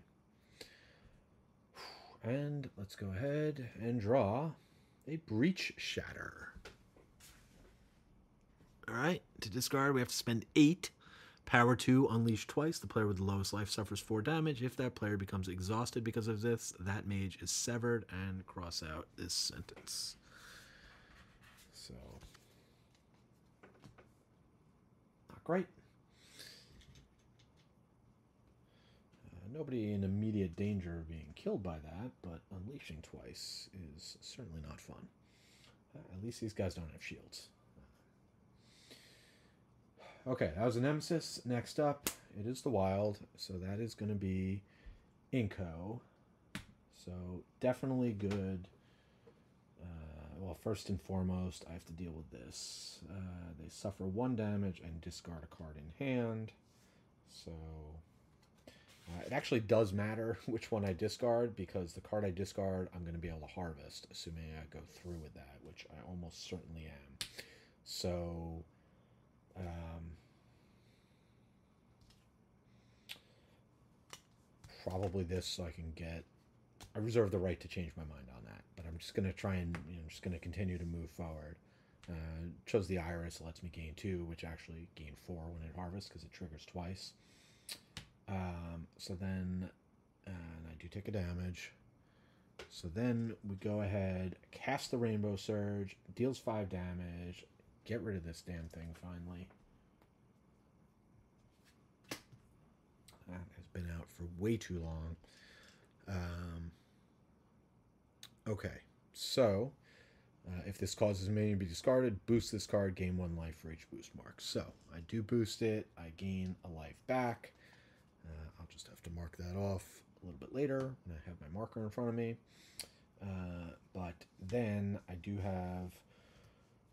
And let's go ahead and draw a Breach Shatter. All right, to discard, we have to spend 8. Power 2, unleash twice. The player with the lowest life suffers 4 damage. If that player becomes exhausted because of this, that mage is severed, and cross out this sentence. So, not great. Nobody in immediate danger of being killed by that, but unleashing twice is certainly not fun. At least these guys don't have shields. Okay, that was a Nemesis. Next up, it is the Wild, so that is going to be Inko. So definitely good. Well, first and foremost, I have to deal with this. They suffer 1 damage and discard a card in hand. So it actually does matter which one I discard, because the card I discard, I'm going to be able to harvest, assuming I go through with that, which I almost certainly am. So probably this, so I can get... I reserve the right to change my mind on that, but I'm just going to try and, just going to continue to move forward. Chose the Iris, lets me gain 2, which actually gain 4 when it harvests, because it triggers twice. So then, and I do take a damage. So then we go ahead, cast the Rainbow Surge, deals 5 damage, get rid of this damn thing finally. That has been out for way too long. Okay, so if this causes minion to be discarded, boost this card, gain 1 life for each boost mark. So I do boost it, I gain a life back. I'll just have to mark that off a little bit later when I have my marker in front of me. But then I do have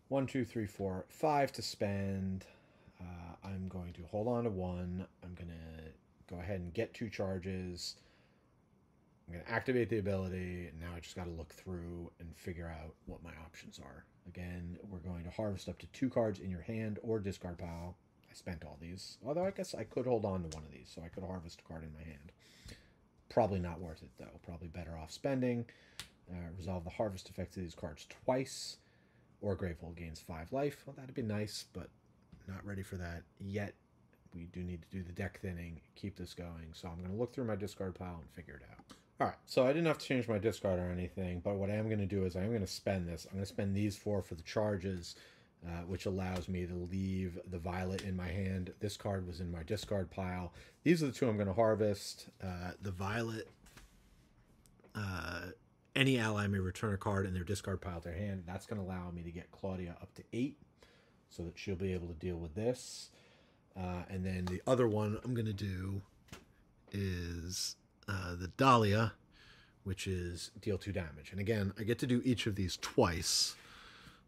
1, 2, 3, 4, 5 to spend. I'm going to hold on to 1. I'm going to go ahead and get 2 charges. I'm going to activate the ability, and now I just got to look through and figure out what my options are. Again, we're going to harvest up to 2 cards in your hand or discard pile. I spent all these, although I guess I could hold on to one of these, so I could harvest a card in my hand. Probably not worth it, though. Probably better off spending. Resolve the harvest effects of these cards twice, or Gravehold gains 5 life. Well, that'd be nice, but not ready for that yet. We do need to do the deck thinning, keep this going, so I'm going to look through my discard pile and figure it out. Alright, so I didn't have to change my discard or anything, but what I am going to do is I'm going to spend this. I'm going to spend these 4 for the charges, which allows me to leave the Violet in my hand. This card was in my discard pile. These are the 2 I'm going to harvest. The Violet, any ally may return a card in their discard pile to their hand. That's going to allow me to get Claudia up to 8, so that she'll be able to deal with this. And then the other one I'm going to do is the Dahlia, which is deal 2 damage. And again, I get to do each of these twice.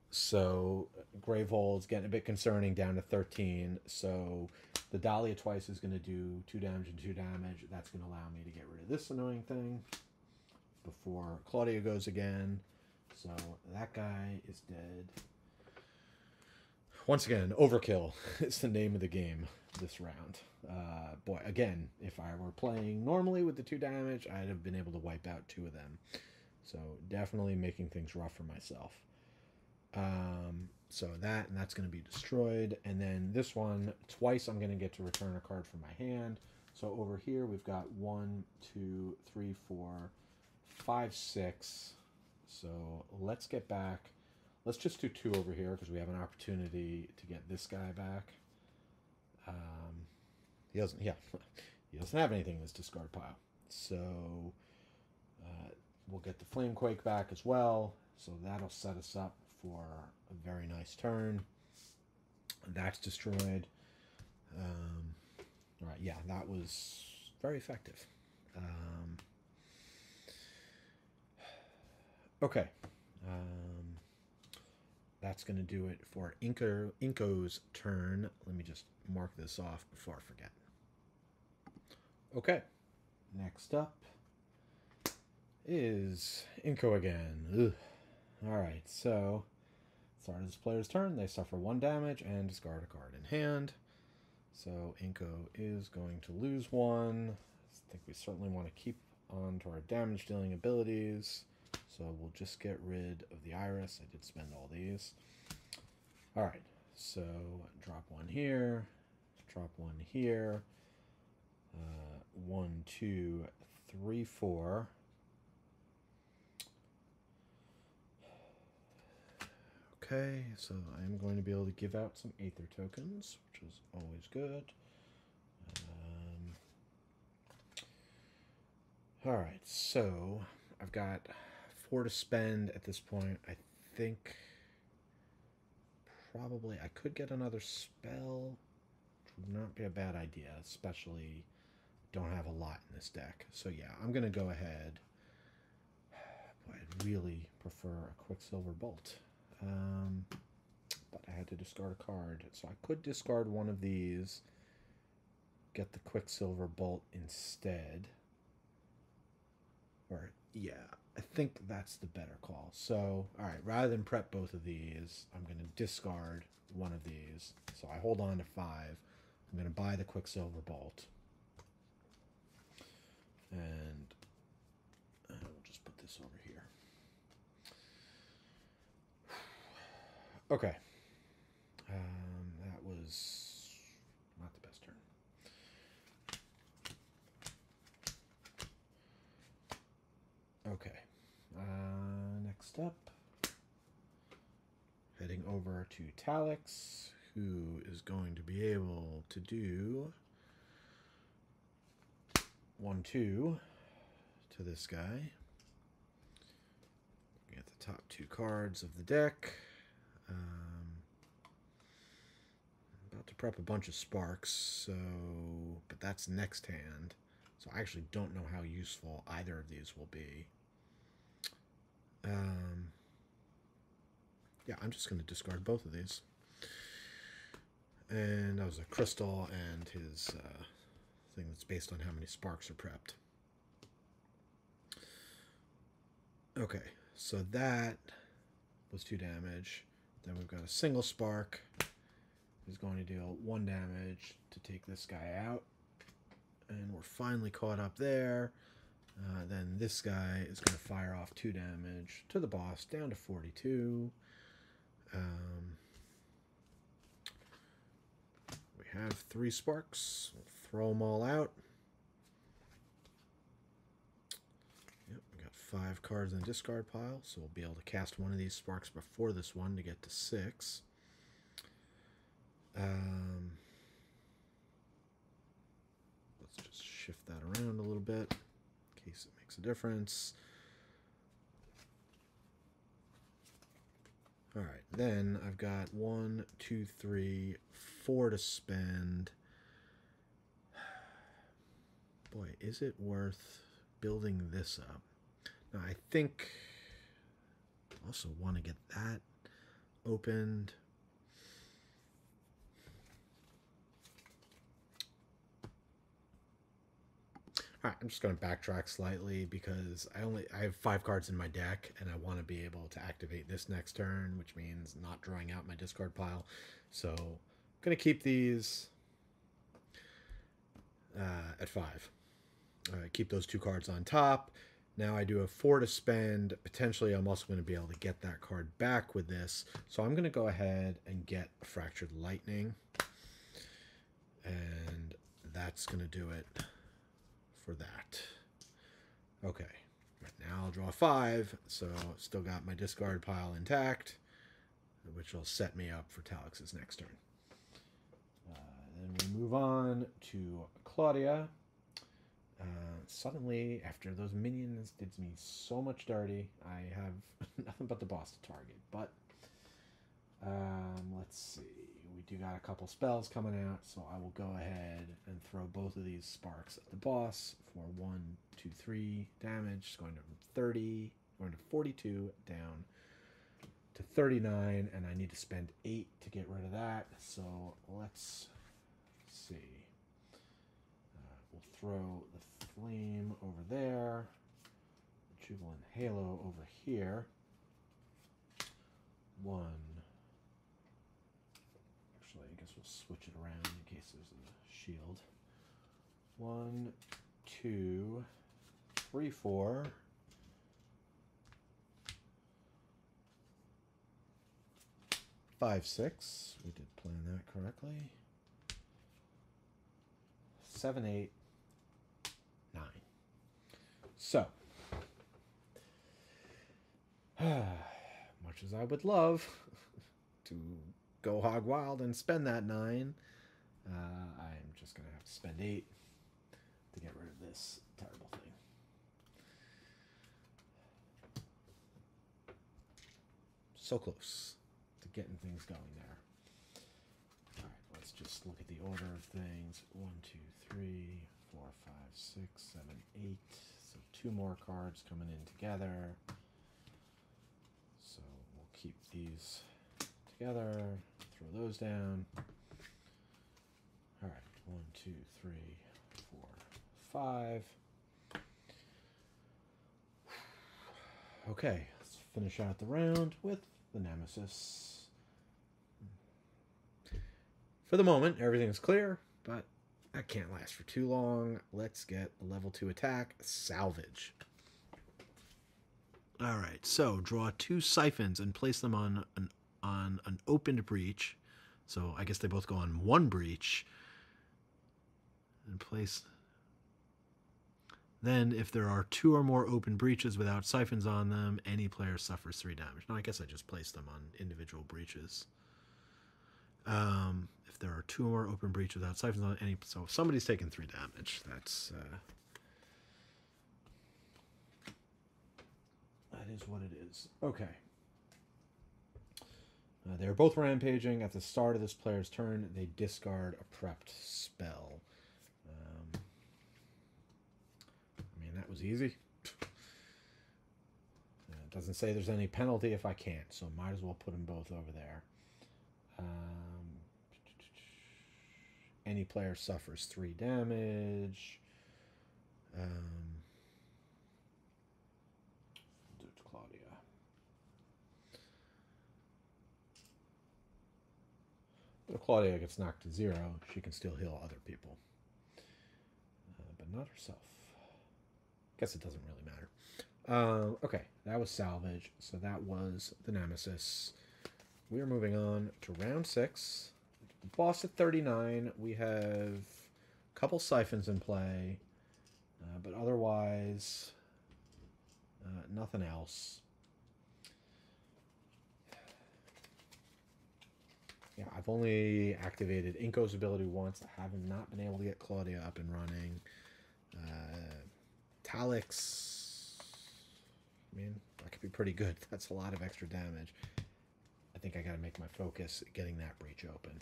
So Gravehold's getting a bit concerning, down to 13. So the Dahlia twice is going to do 2 damage and 2 damage. That's going to allow me to get rid of this annoying thing before Claudia goes again. So that guy is dead. Once again, overkill is the name of the game this round. Boy, again, if I were playing normally with the 2 damage, I'd have been able to wipe out 2 of them. So definitely making things rough for myself. So that's going to be destroyed. And then this one, twice I'm going to get to return a card from my hand. So over here we've got 1, 2, 3, 4, 5, 6. So let's get back. Let's just do 2 over here because we have an opportunity to get this guy back. He doesn't have anything in his discard pile. So we'll get the Flamequake back as well. So that'll set us up for a very nice turn. That's destroyed. All right, yeah, that was very effective. Okay. That's going to do it for Inko's turn. Let me just mark this off before I forget. Okay. Next up is Inko again. Ugh. Alright, so start of this player's turn. They suffer 1 damage and discard a card in hand. So Inko is going to lose 1. I think we certainly want to keep on to our damage dealing abilities. So we'll just get rid of the Iris. I did spend all these. Alright, so drop 1 here, drop 1 here. 1, 2, 3, 4. Okay, so I'm going to be able to give out some Aether tokens, which is always good. Alright, so I've got 4 to spend at this point. I think probably I could get another spell, which would not be a bad idea, especially don't have a lot in this deck. So yeah, I'm going to go ahead. Boy, I'd really prefer a Quicksilver Bolt. But I had to discard a card. So I could discard one of these, get the Quicksilver Bolt instead. Or, yeah, I think that's the better call. So, alright, rather than prep both of these, I'm going to discard one of these. So I hold on to 5. I'm going to buy the Quicksilver Bolt. And we'll just put this over here. Okay. That was not the best turn. Okay. Next up, heading over to Talix, who is going to be able to do 1, 2 to this guy. Get the top 2 cards of the deck. About to prep a bunch of sparks, so but that's next hand. So I actually don't know how useful either of these will be. Yeah, I'm just going to discard both of these. And that was a crystal and his thing that's based on how many sparks are prepped. Okay, so that was 2 damage. Then we've got a single spark. Is going to deal 1 damage to take this guy out. And we're finally caught up there. Then this guy is going to fire off 2 damage to the boss, down to 42. We have 3 sparks. We'll throw them all out. Yep, we got 5 cards in the discard pile, so we'll be able to cast one of these sparks before this one to get to 6. Let's just shift that around a little bit in case it makes a difference. Alright, then I've got 1, 2, 3, 4 to spend. Boy, is it worth building this up. Now I think I also want to get that opened. All right, I'm just going to backtrack slightly because I have 5 cards in my deck and I want to be able to activate this next turn, which means not drawing out my discard pile. So I'm going to keep these at 5. Keep those 2 cards on top. Now I do have 4 to spend. Potentially I'm also going to be able to get that card back with this. So I'm going to go ahead and get Fractured Lightning. And that's going to do it for that. Okay, right now I'll draw 5, so still got my discard pile intact, which will set me up for Talix's next turn. Then we move on to Claudia. Suddenly, after those minions did me so much dirty, I have nothing but the boss to target. But let's see. We do got a couple spells coming out, so I will go ahead and throw both of these sparks at the boss for 1, 2, 3 damage. It's going to 30, going to 42, down to 39, and I need to spend 8 to get rid of that. So let's see. We'll throw the flame over there, the Jubilant Halo over here. 1. Actually, I guess we'll switch it around in case there's a shield. 1, 2, 3, 4. 5, 6. We did plan that correctly. 7, 8, 9. So, much as I would love to go hog wild and spend that 9, I'm just going to have to spend 8 to get rid of this terrible thing. So close to getting things going there. All right, let's just look at the order of things. 1, 2, 3, 4, 5, 6, 7, 8. So 2 more cards coming in together. So we'll keep these together, throw those down. All right, 1, 2, 3, 4, 5. Okay, let's finish out the round with the Nemesis. For the moment, everything's clear, but that can't last for too long. Let's get the level 2 attack, Salvage. All right, so draw 2 siphons and place them on an opened breach. So I guess they both go on 1 breach. And place. Then, if there are 2 or more open breaches without siphons on them, any player suffers 3 damage. Now, I guess I just placed them on individual breaches. If there are 2 or more open breaches without siphons on any, so if somebody's taking 3 damage, that's that is what it is. Okay. They're both rampaging. At the start of this player's turn, they discard a prepped spell. I mean, that was easy. It doesn't say there's any penalty if I can't, so might as well put them both over there. Any player suffers 3 damage. Do it to Claudia. But if Claudia gets knocked to 0, she can still heal other people. But not herself. Guess it doesn't really matter. Okay, that was Salvage. So that was the Nemesis. We are moving on to round 6. Boss at 39. We have a couple siphons in play, but otherwise nothing else. Yeah, I've only activated Inko's ability once. I have not been able to get Claudia up and running. Talix, I mean, that could be pretty good. That's a lot of extra damage. I think I got to make my focus getting that breach open.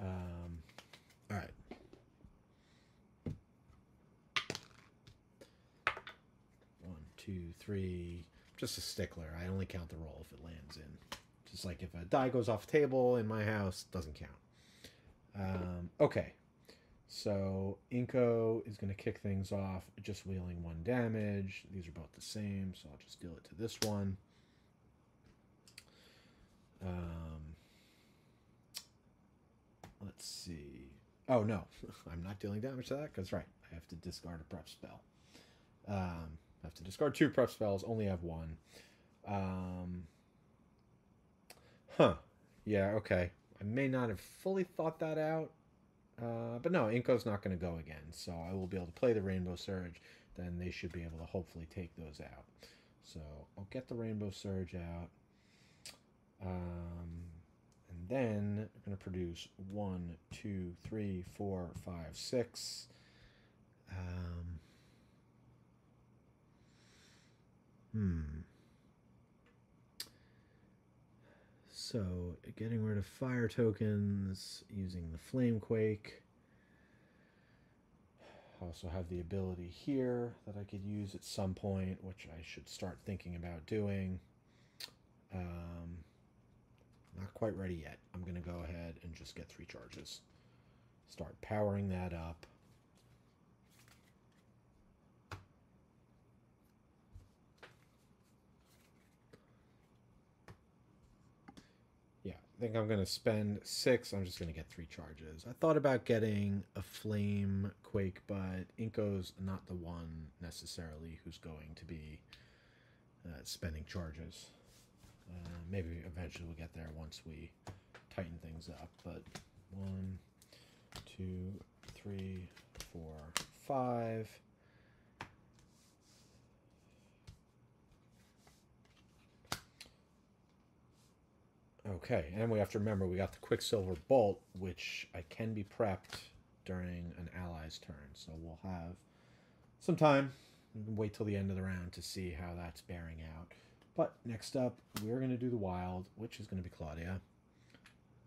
All right. 2, 3. Just a stickler. I only count the roll if it lands in. Just like if a die goes off the table in my house, doesn't count. Okay. So Inko is going to kick things off, just wheeling 1 damage. These are both the same, so I'll just deal it to this one. Let's see. Oh, no. I'm not dealing damage to that, because, right, I have to discard a prep spell. I have to discard 2 prep spells, only have 1. Yeah, okay. I may not have fully thought that out. But no, Inko's not going to go again, so I will be able to play the Rainbow Surge. Then they should be able to hopefully take those out. So I'll get the Rainbow Surge out. And then we're going to produce 1, 2, 3, 4, 5, 6. So getting rid of fire tokens, using the Flamequake. I also have the ability here that I could use at some point, which I should start thinking about doing. Not quite ready yet. I'm going to go ahead and just get 3 charges. Start powering that up. Yeah, I think I'm going to spend 6. I'm just going to get 3 charges. I thought about getting a Flame Quake, but Inko's not the one necessarily who's going to be spending charges. Maybe eventually we'll get there once we tighten things up. But 1, 2, 3, 4, 5. Okay, and we have to remember we got the Quicksilver Bolt, which I can be prepped during an ally's turn. So we'll have some time. We can wait till the end of the round to see how that's bearing out. But next up, we're going to do the Wild, which is going to be Claudia.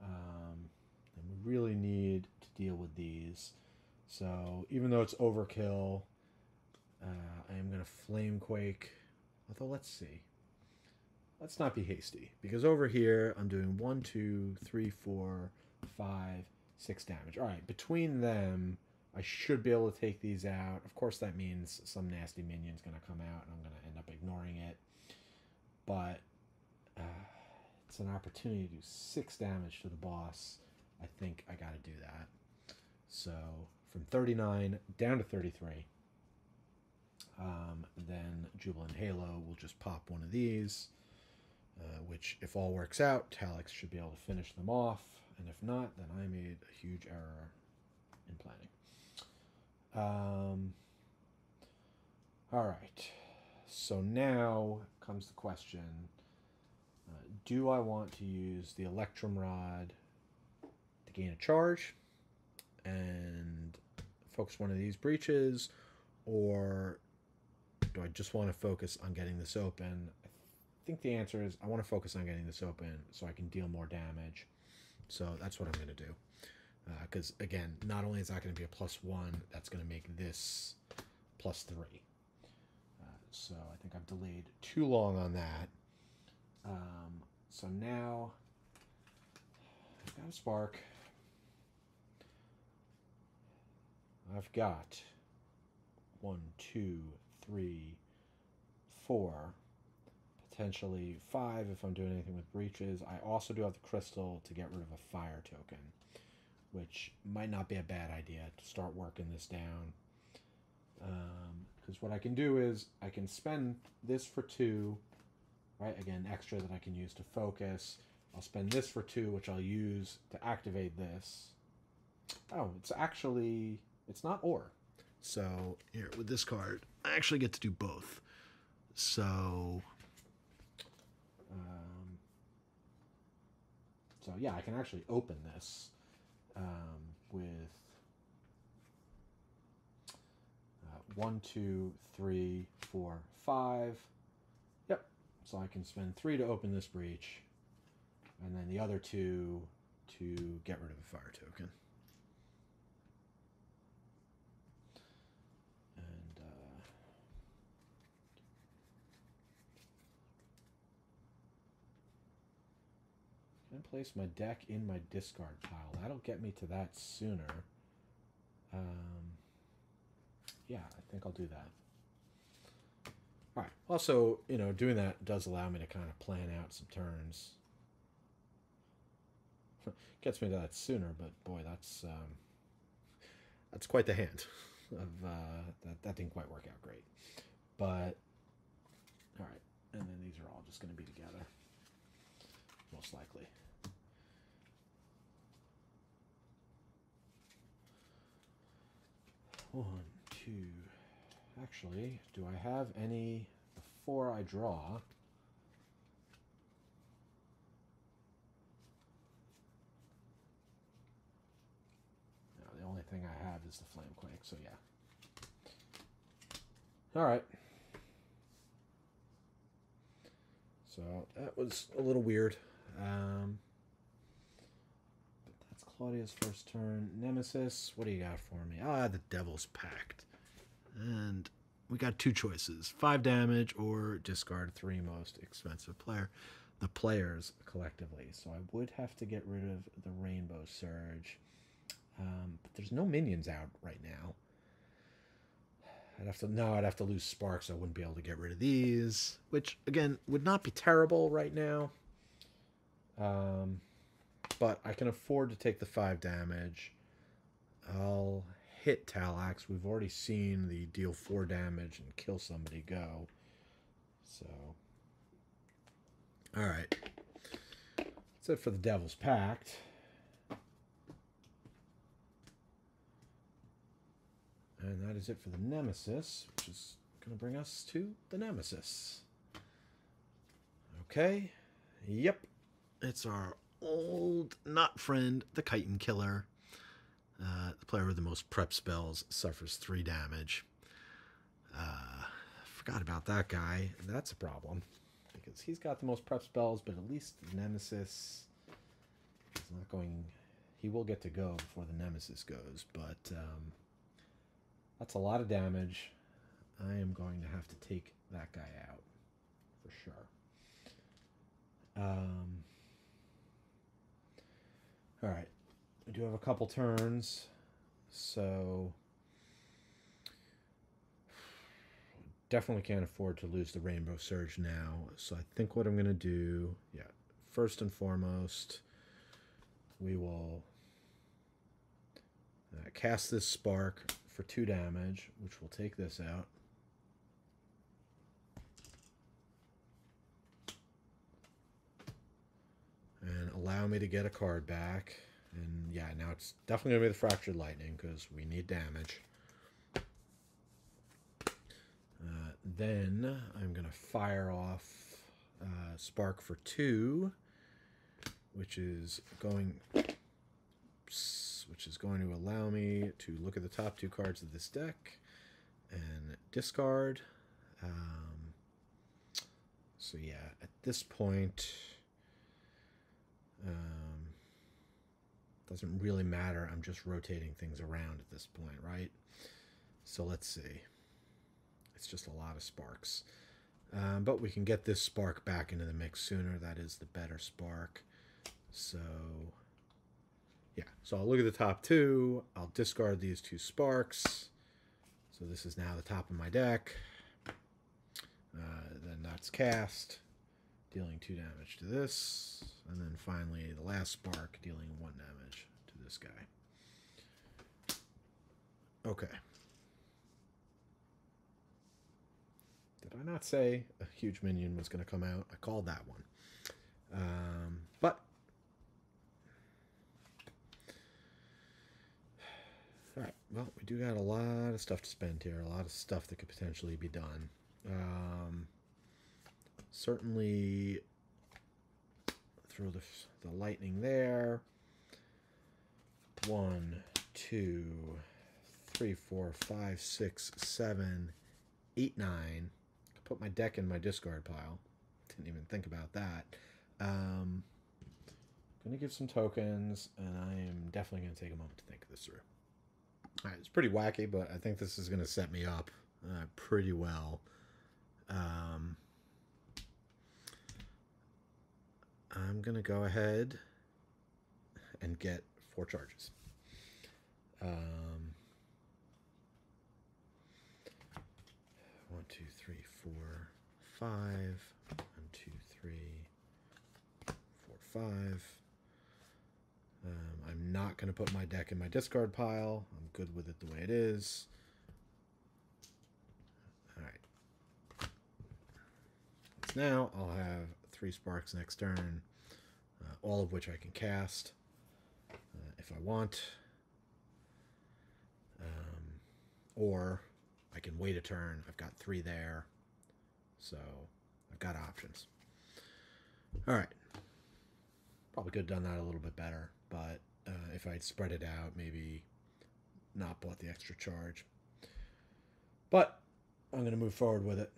And we really need to deal with these. So even though it's overkill, I am going to Flamequake. Although, let's see. Let's not be hasty, because over here I'm doing 1, 2, 3, 4, 5, 6 damage. All right, between them, I should be able to take these out. Of course, that means some nasty minion's going to come out, and I'm going to end up ignoring it. But it's an opportunity to do 6 damage to the boss. I think I got to do that. So from 39 down to 33. Then Jubilant Halo will just pop one of these. Which, if all works out, Talix should be able to finish them off. And if not, then I made a huge error in planning. All right. So now comes the question. Do I want to use the Electrum Rod to gain a charge and focus one of these breaches? Or do I just want to focus on getting this open? I think the answer is I want to focus on getting this open so I can deal more damage. So that's what I'm going to do. Because, again, not only is that going to be a +1, that's going to make this +3. So I think I've delayed too long on that. So now I've got a Spark. I've got 1, 2, 3, 4... potentially 5 if I'm doing anything with breaches. I also do have the crystal to get rid of a fire token, which might not be a bad idea to start working this down. Because what I can do is I can spend this for 2, right? Again, extra that I can use to focus. I'll spend this for 2, which I'll use to activate this. Oh, it's not or. So here, with this card, I actually get to do both. So yeah, I can actually open this with 1, 2, 3, 4, 5. Yep. So I can spend 3 to open this breach, and then the other 2 to get rid of a fire token. And place my deck in my discard pile. That'll get me to that sooner. Yeah, I think I'll do that. All right. Also, you know, doing that does allow me to kind of plan out some turns. Gets me to that sooner, but boy, that's quite the hand. That didn't quite work out great. But all right, and then these are all just going to be together, most likely. One, two. Actually, do I have any before I draw? No, the only thing I have is the Flamequake, so yeah. All right. So that was a little weird. But that's Claudia's first turn. Nemesis, what do you got for me? Ah, the Devil's Pact. And we got two choices. 5 damage or discard 3 most expensive player. The players collectively. So I would have to get rid of the Rainbow Surge. But there's no minions out right now. I'd have to lose Sparks. I wouldn't be able to get rid of these, which again would not be terrible right now. But I can afford to take the 5 damage. I'll hit Talax. We've already seen the deal 4 damage and kill somebody go. So, all right. That's it for the Devil's Pact. And that is it for the Nemesis, which is going to bring us to the Nemesis. Okay. Yep. It's our old not friend, the Chitin Killer. The player with the most prep spells suffers 3 damage. Forgot about that guy. That's a problem. Because he's got the most prep spells, but at least the Nemesis is not going... He will get to go before the Nemesis goes, but... that's a lot of damage. I am going to have to take that guy out for sure. All right. We do have a couple turns, so definitely can't afford to lose the Rainbow Surge now. So I think what I'm going to do, yeah, first and foremost, we will cast this Spark for 2 damage, which will take this out. And allow me to get a card back. And yeah, now it's definitely going to be the Fractured Lightning because we need damage. Then I'm going to fire off Spark for 2, which is going to allow me to look at the top 2 cards of this deck and discard. So yeah, at this point, doesn't really matter. I'm just rotating things around at this point, right? So let's see. It's just a lot of Sparks. But we can get this Spark back into the mix sooner. That is the better Spark. So... yeah, so I'll look at the top 2. I'll discard these 2 Sparks. So this is now the top of my deck. Then that's cast, dealing 2 damage to this. And then finally the last Spark, dealing 1 damage to this guy. Okay. Did I not say a huge minion was going to come out? I called that one. But... all right, well, we do got a lot of stuff to spend here, a lot of stuff that could potentially be done. Certainly throw the lightning there. 1, 2, 3, 4, 5, 6, 7, 8, 9. I could put my deck in my discard pile. Didn't even think about that. Going to give some tokens, and I am definitely going to take a moment to think this through. All right, it's pretty wacky, but I think this is going to set me up pretty well. I'm going to go ahead and get 4 charges. 1, 2, 3, 4, 5. 1, 2, 3, 4, 5. I'm not going to put my deck in my discard pile. I'm good with it the way it is. Alright. So now I'll have 3 sparks next turn, all of which I can cast if I want. Or I can wait a turn. I've got 3 there. So I've got options. Alright. Probably could have done that a little bit better, but if I'd spread it out, maybe not bought the extra charge. But I'm going to move forward with it.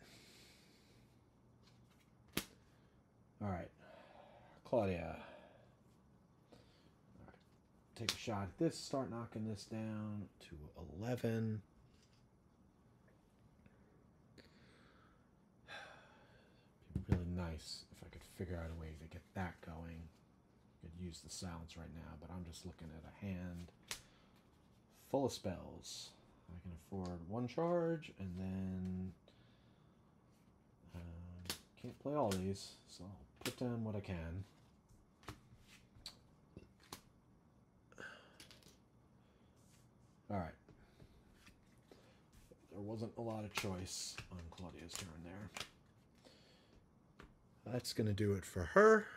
Alright. Claudia. Alright. Take a shot at this. Start knocking this down to 11. Really nice if I could figure out a way to get that going. I could use the silence right now, but I'm just looking at a hand full of spells. I can afford 1 charge, and then can't play all these, so I'll put down what I can. Alright. There wasn't a lot of choice on Claudia's turn there. That's going to do it for her,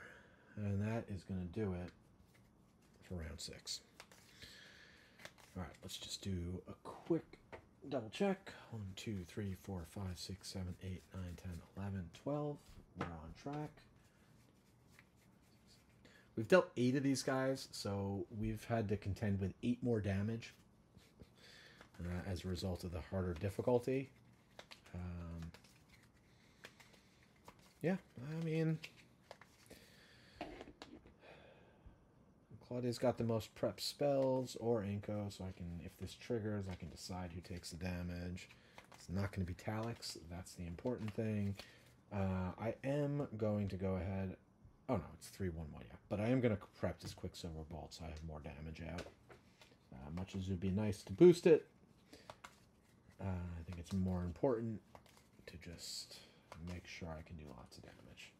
and that is going to do it for round 6. Alright, let's just do a quick double check. 1, 2, 3, 4, 5, 6, 7, 8, 9, 10, 11, 12. We're on track. We've dealt 8 of these guys, so we've had to contend with 8 more damage as a result of the harder difficulty. Yeah, I mean, Claudia's got the most prep spells, or Inko, so I can, if this triggers, I can decide who takes the damage. It's not going to be Talix, that's the important thing. I am going to go ahead, oh no, it's 3-1-1, yeah, but I am going to prep this Quicksilver Bolt so I have more damage out. Much as it would be nice to boost it, I think it's more important to just make sure I can do lots of damage.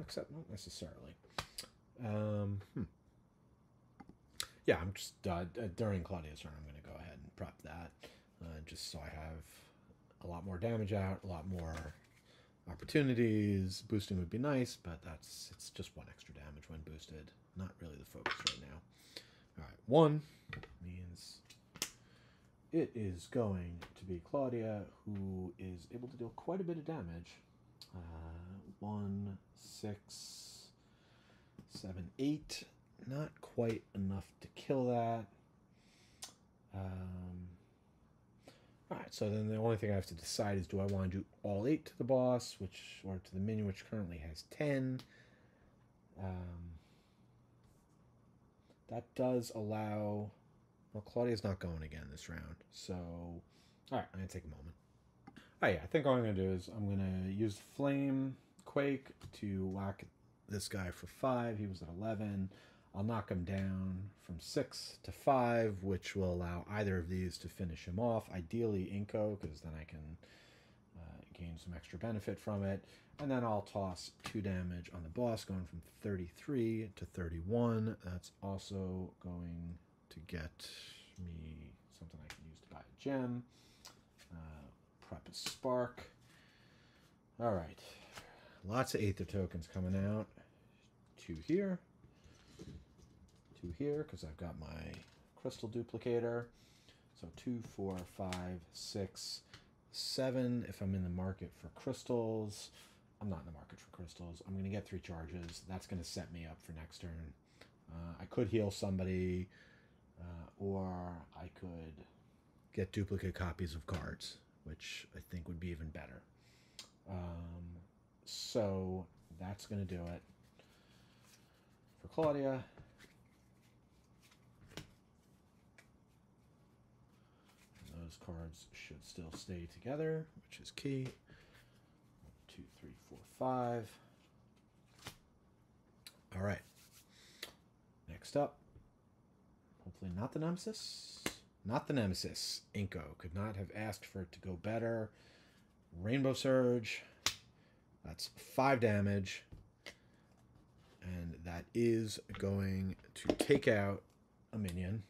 Except not necessarily. Yeah, I'm just during Claudia's turn, I'm going to go ahead and prep that just so I have a lot more damage out, a lot more opportunities. Boosting would be nice, but it's just 1 extra damage when boosted. Not really the focus right now. Alright, 1 means it is going to be Claudia, who is able to deal quite a bit of damage. 1, 6, 7, 8. Not quite enough to kill that. Alright, so then the only thing I have to decide is, do I want to do all 8 to the boss, or to the minion, which currently has 10. That does allow... Well, Claudia's not going again this round, so... Alright, I'm going to take a moment. Alright, yeah, I think all I'm going to do is I'm going to use Flame Quake to whack this guy for 5. He was at 11. I'll knock him down from 6 to 5, which will allow either of these to finish him off. Ideally Inko, because then I can gain some extra benefit from it. And then I'll toss 2 damage on the boss, going from 33 to 31. That's also going to get me something I can use to buy a gem. Prep a spark. Alright. Lots of Aether tokens coming out. 2 here. 2 here, because I've got my crystal duplicator. So 2, 4, 5, 6, 7. If I'm in the market for crystals. I'm not in the market for crystals. I'm going to get 3 charges. That's going to set me up for next turn. I could heal somebody, or I could get duplicate copies of cards, which I think would be even better. So that's going to do it for Claudia. those cards should still stay together, which is key. 1, 2, 3, 4, 5. All right. Next up, hopefully not the Nemesis. Not the Nemesis. Inko could not have asked for it to go better. Rainbow Surge. That's 5 damage. And that is going to take out a minion.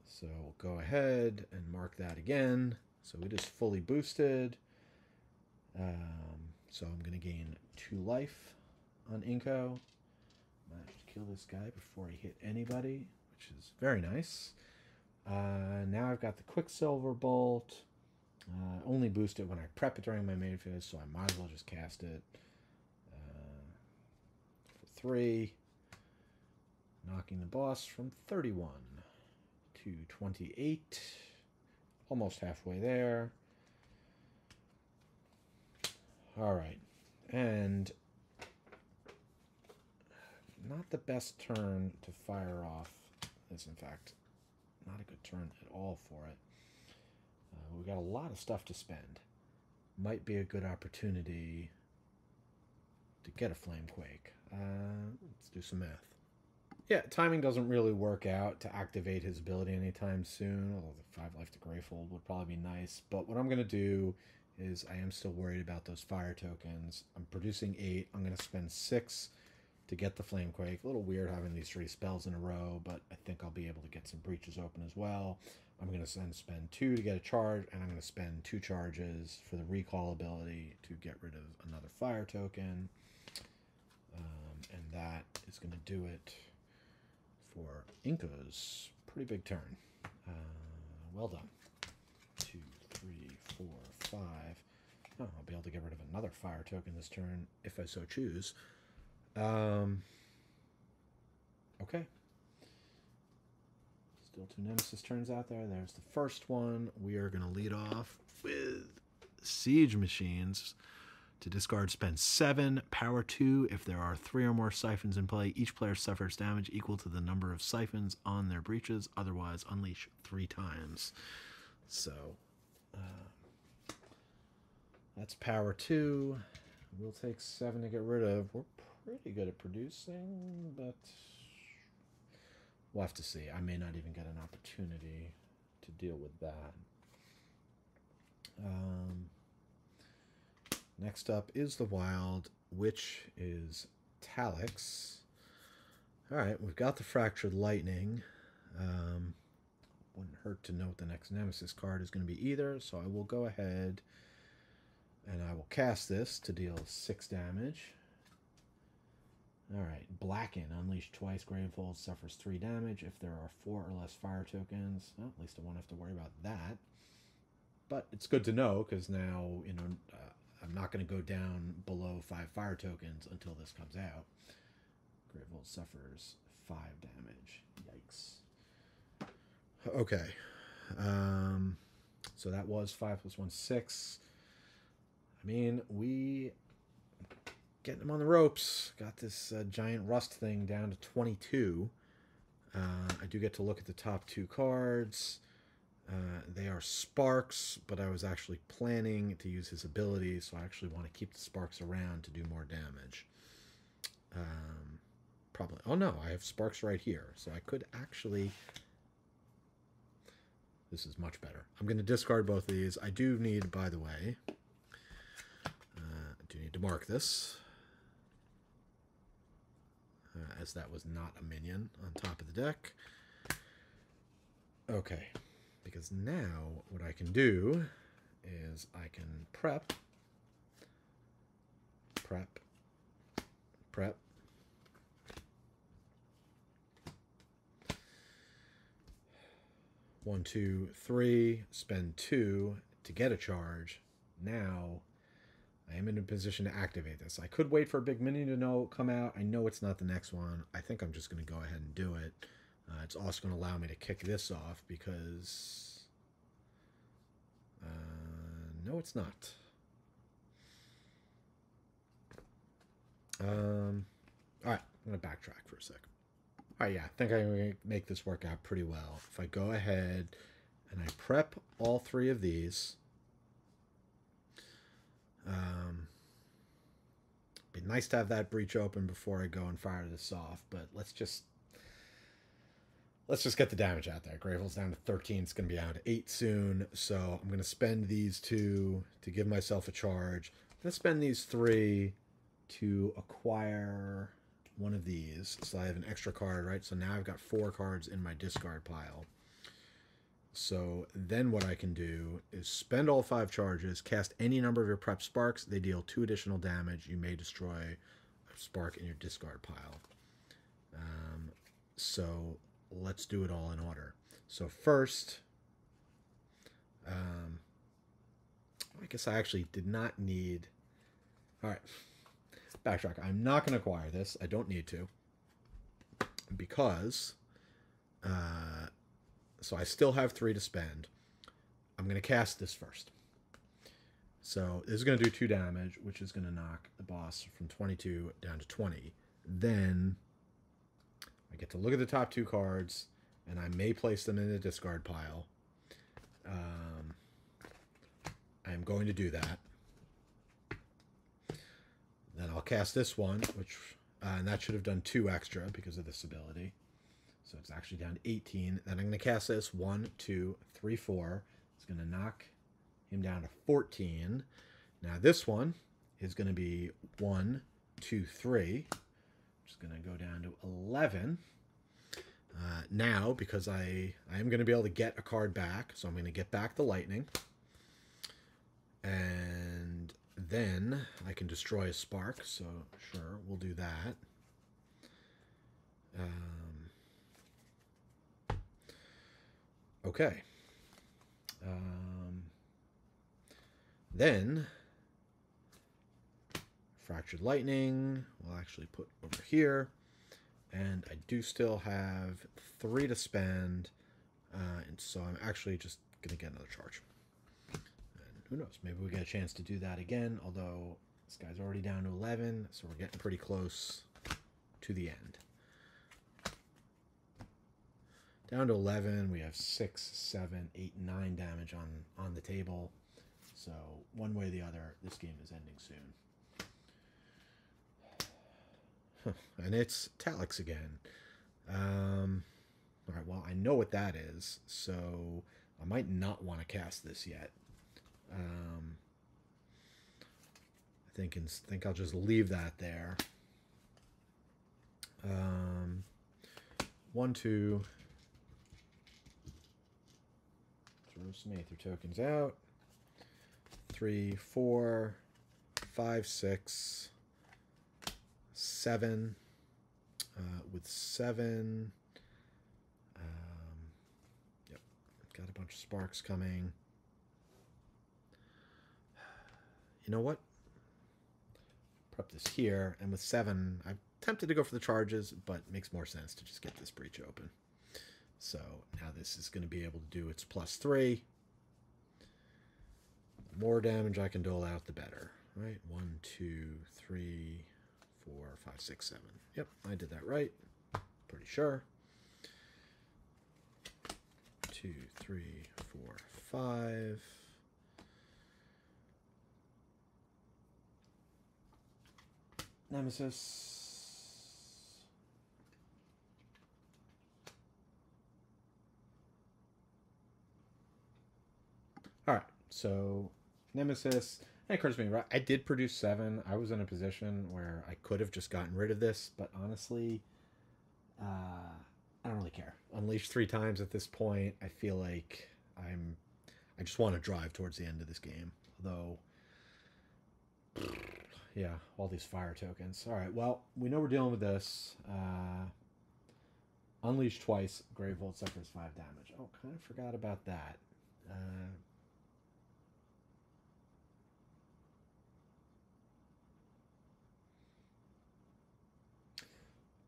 So we'll go ahead and mark that again. So it is fully boosted. So I'm going to gain 2 life on Inko. Managed to kill this guy before he hit anybody, which is very nice. Now I've got the Quicksilver Bolt. Only boost it when I prep it during my main phase, so I might as well just cast it. For 3. Knocking the boss from 31 to 28. Almost halfway there. Alright. And not the best turn to fire off. It's in fact not a good turn at all for it. We got a lot of stuff to spend. Might be a good opportunity to get a Flamequake. Let's do some math. Yeah, timing doesn't really work out to activate his ability anytime soon, although the 5 life to Gravehold would probably be nice. But what I'm going to do is I am still worried about those fire tokens. I'm producing 8. I'm going to spend 6 to get the Flamequake. A little weird having these 3 spells in a row, but I think I'll be able to get some breaches open as well. I'm going to spend 2 to get a charge, and I'm going to spend 2 charges for the recall ability to get rid of another fire token. And that is going to do it for Inko's pretty big turn. Well done. 2, 3, 4, 5. Oh, I'll be able to get rid of another fire token this turn if I so choose. Okay. Still 2 Nemesis turns out there. There's the first one. We are going to lead off with Siege Machines. To discard, spend 7, power 2. If there are 3 or more siphons in play, each player suffers damage equal to the number of siphons on their breaches. Otherwise, unleash 3 times. So, that's power 2. We'll take 7 to get rid of. We're pretty good at producing, but we'll have to see. I may not even get an opportunity to deal with that. Next up is the Wild, which is Talix. Alright, we've got the Fractured Lightning. Wouldn't hurt to know what the next Nemesis card is going to be either, so I will go ahead and I will cast this to deal 6 damage. Alright, Blacken. Unleash twice. Gravehold suffers 3 damage. If there are 4 or less fire tokens, well, at least I won't have to worry about that. But it's good to know, because now, you know, I'm not going to go down below 5 fire tokens until this comes out. Gravehold suffers 5 damage. Yikes. Okay. So that was 5 plus 1, 6. I mean, we getting him on the ropes. Got this giant Rust thing down to 22. I do get to look at the top 2 cards. They are Sparks, but I was actually planning to use his ability, so I actually want to keep the Sparks around to do more damage. Probably. Oh no, I have Sparks right here, so I could actually... This is much better. I'm going to discard both of these. I do need, by the way, I do need to mark this, as that was not a minion on top of the deck. Okay. Because now what I can do is I can prep. 1, 2, 3, spend 2 to get a charge. Now I am in a position to activate this. I could wait for a big minion to come out. I know it's not the next one. I think I'm just going to go ahead and do it. It's also going to allow me to kick this off because... no, it's not. Alright, I'm going to backtrack for a sec. Alright, yeah, I think I'm going to make this work out pretty well. If I go ahead and I prep all 3 of these. Be nice to have that breach open before I go and fire this off, but let's just get the damage out there. Gravehold's down to 13. It's going to be down to 8 soon, so I'm going to spend these 2 to give myself a charge. I'm going to spend these 3 to acquire one of these, so I have an extra card, right? So now I've got 4 cards in my discard pile. So then what I can do is spend all 5 charges, cast any number of your prep sparks. They deal 2 additional damage. You may destroy a spark in your discard pile. So let's do it all in order. So first, I guess I actually did not need... All right, backtrack. I'm not going to acquire this. I don't need to. Because... so I still have 3 to spend. I'm going to cast this first. So this is going to do 2 damage, which is going to knock the boss from 22 down to 20. Then I get to look at the top 2 cards, and I may place them in the discard pile. I'm going to do that. Then I'll cast this one, which and that should have done 2 extra because of this ability. So it's actually down to 18. Then I'm going to cast this 1, 2, 3, 4. It's going to knock him down to 14. Now this one is going to be 1, 2, 3. Which is going to go down to 11. Now, because I am going to be able to get a card back, so I'm going to get back the lightning. And then I can destroy a spark, so sure, we'll do that. Okay. Then Fractured Lightning we'll actually put over here. And I do still have 3 to spend. And so I'm actually just going to get another charge. And who knows, maybe we get a chance to do that again. Although this guy's already down to 11, so we're getting pretty close to the end. Down to 11, we have 6, 7, 8, 9 damage on the table. So one way or the other, this game is ending soon. And it's Talix again. All right, well, I know what that is, so I might not want to cast this yet. I think I'll just leave that there. 1, 2... Throw some Aether tokens out. 3, 4, 5, 6, 7. With 7, yep, got a bunch of sparks coming. You know what? Prep this here, and with 7, I'm tempted to go for the charges, but it makes more sense to just get this breach open. So now this is going to be able to do its +3. The more damage I can dole out, the better. Right? 1, 2, 3, 4, 5, 6, 7. Yep, I did that right. Pretty sure. 2, 3, 4, 5. Nemesis. All right, so Nemesis. It occurs to me, right? I did produce 7. I was in a position where I could have just gotten rid of this, but honestly, I don't really care. Unleash 3 times at this point. I feel like I just want to drive towards the end of this game. Although, yeah, all these fire tokens. All right, well, we know we're dealing with this. Unleash twice. Gravehold suffers 5 damage. Oh, kind of forgot about that.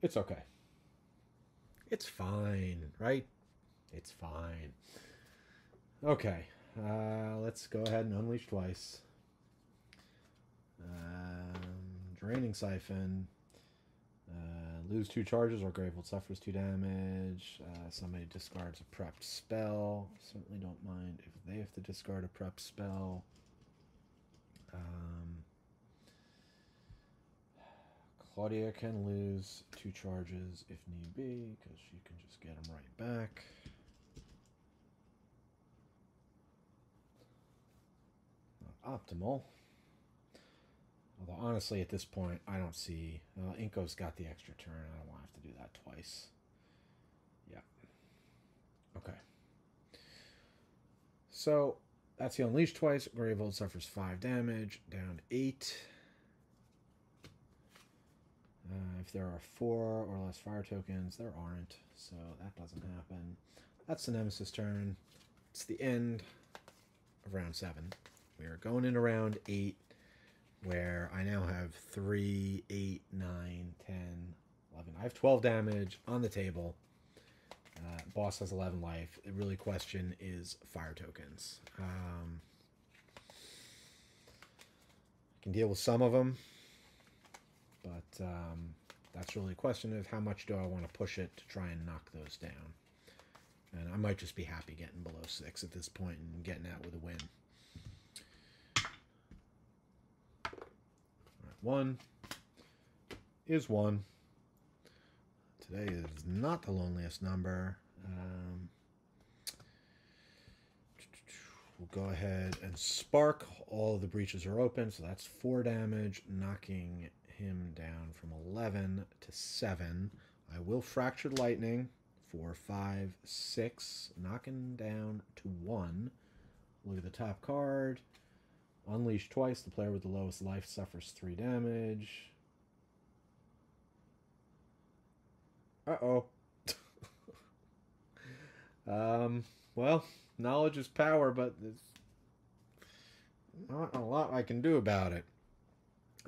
It's okay. It's fine, right? It's fine. Okay, let's go ahead and unleash twice. Draining Siphon. Lose 2 charges or Gravehold suffers 2 damage. Somebody discards a prepped spell. Certainly don't mind if they have to discard a prepped spell. Claudia can lose 2 charges if need be, because she can just get them right back. Not optimal. Although, honestly, at this point, I don't see... Inko's got the extra turn. I don't want to have to do that twice. Yeah. Okay. So, that's the Unleash twice. Gravehold suffers 5 damage. Down 8. If there are 4 or less fire tokens, there aren't. So, that doesn't happen. That's the Nemesis turn. It's the end of round 7. We are going into round 8. Where I now have 3, 8, 9, 10, 11. I have 12 damage on the table. Boss has 11 life. The really question is fire tokens. I can deal with some of them, but that's really a question of how much do I want to push it to try and knock those down. And I might just be happy getting below 6 at this point and getting out with a win. 1 is 1. Today is not the loneliest number. We'll go ahead and spark. All of the breaches are open, so that's 4 damage, knocking him down from 11 to 7. I will fracture lightning. 4, 5, 6, knocking down to 1. Look at the top card. Unleash twice. The player with the lowest life suffers 3 damage. Uh-oh. Well, knowledge is power, but there's not a lot I can do about it.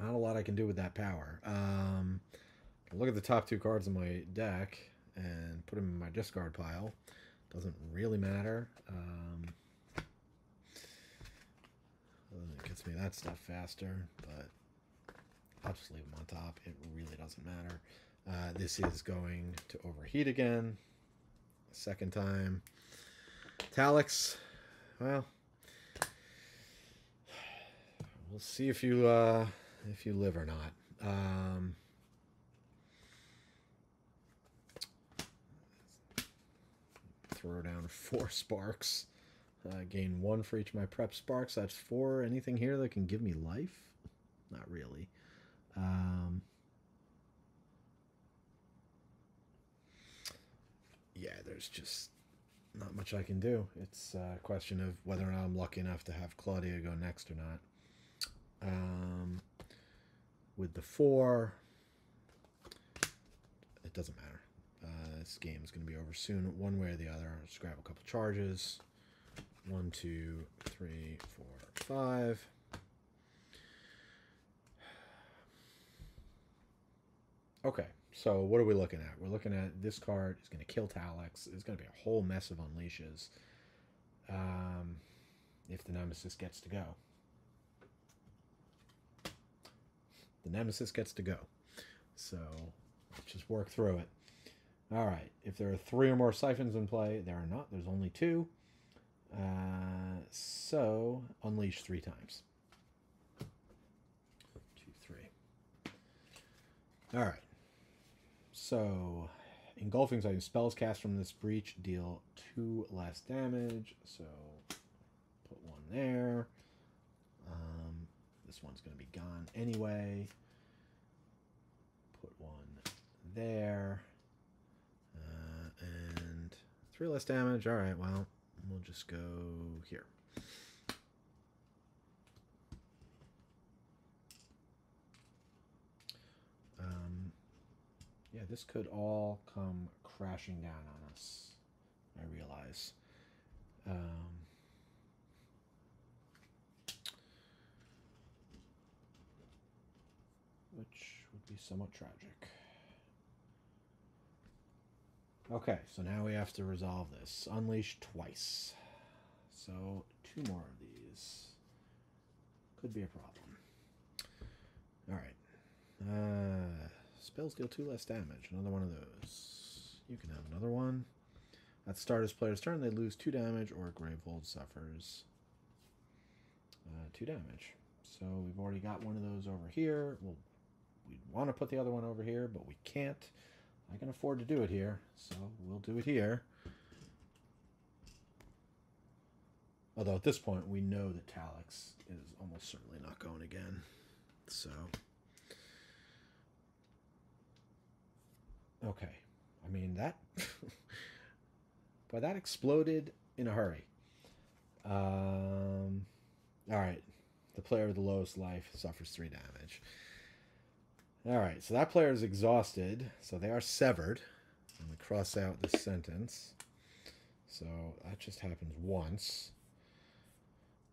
Not a lot I can do with that power. Look at the top 2 cards in my deck and put them in my discard pile. Doesn't really matter. It gets me that stuff faster, but I'll just leave them on top. It really doesn't matter. This is going to overheat again. Second time. Talix, well, we'll see if you live or not. Throw down 4 sparks. Gain 1 for each of my prep sparks. That's 4. Anything here that can give me life? Not really. Yeah, there's just not much I can do. It's a question of whether or not I'm lucky enough to have Claudia go next or not. With the 4, it doesn't matter. This game is going to be over soon, one way or the other. I'll just grab a couple charges. 1, 2, 3, 4, 5. Okay, so what are we looking at? We're looking at this card is going to kill Talix. It's going to be a whole mess of unleashes if the Nemesis gets to go. The Nemesis gets to go. So let's just work through it. All right, if there are 3 or more siphons in play, there are not. There's only 2. So unleash 3 times. 2, 3. All right. So engulfing items, spells cast from this breach deal 2 less damage. So put 1 there. This one's going to be gone anyway. Put 1 there. And 3 less damage. All right, well, we'll just go here. Yeah, this could all come crashing down on us, I realize. Which would be somewhat tragic. Okay, so now we have to resolve this. Unleash twice. So 2 more of these. Could be a problem. Alright. Spells deal 2 less damage. Another one of those. You can have another one. At the start of this player's turn, they lose 2 damage, or Gravehold suffers 2 damage. So we've already got one of those over here. Well, we want to put the other one over here, but we can't. I can afford to do it here, so we'll do it here. Although at this point, we know that Talix is almost certainly not going again. So, okay. I mean, that... but that exploded in a hurry. All right. The player with the lowest life suffers 3 damage. All right. So that player is exhausted. So they are severed. Let me cross out this sentence. So that just happens once.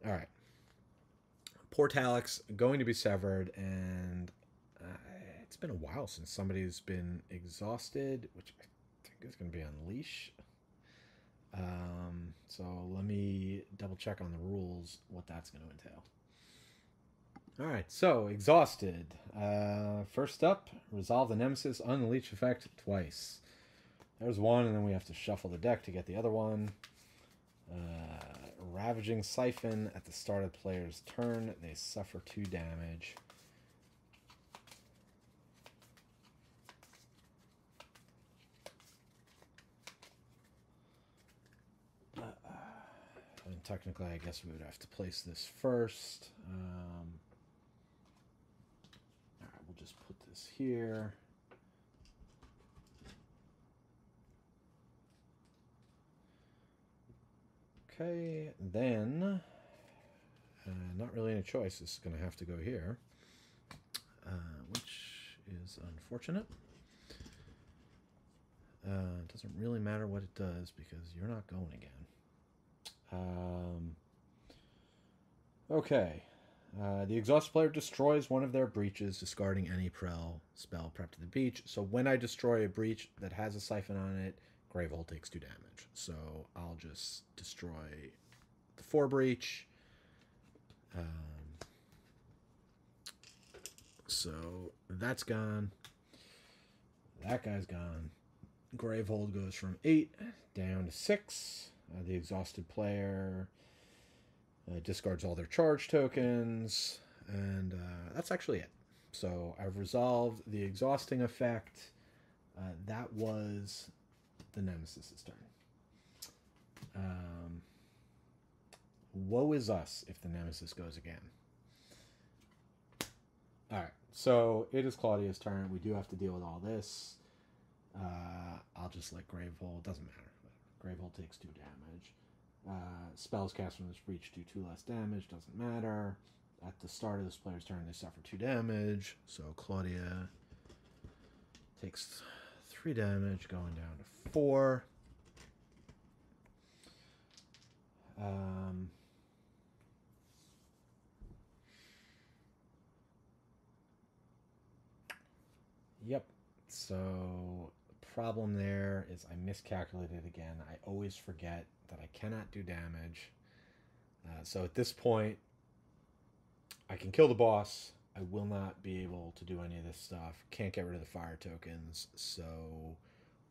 All right. Poor Talix going to be severed, and it's been a while since somebody's been exhausted, which I think is going to be on leash. So let me double check on the rules what that's going to entail. All right, so exhausted. First up, resolve the Nemesis unleash effect twice. There's one, and then we have to shuffle the deck to get the other one. Ravaging Siphon at the start of the player's turn. They suffer 2 damage. And technically, I guess we would have to place this first. Alright, we'll just put this here. Okay, then, not really any choice. This is going to have to go here, which is unfortunate. It doesn't really matter what it does because you're not going again. Okay, the exhausted player destroys one of their breaches, discarding any spell prep to the breach. So when I destroy a breach that has a siphon on it, Gravehold takes 2 damage. So I'll just destroy the 4 breach. So that's gone. That guy's gone. Gravehold goes from 8 down to 6. The exhausted player discards all their charge tokens. And that's actually it. So I've resolved the exhausting effect. That was the Nemesis' turn. Woe is us if the Nemesis goes again. Alright, so it is Claudia's turn. We do have to deal with all this. I'll just let Gravehold, doesn't matter. Gravehold takes 2 damage. Spells cast from this breach do 2 less damage, doesn't matter. At the start of this player's turn, they suffer 2 damage. So Claudia takes 3 damage, going down to 4. Yep. So the problem there is I miscalculated again. I always forget that I cannot do damage. So at this point, I can kill the boss. I will not be able to do any of this stuff. Can't get rid of the fire tokens. So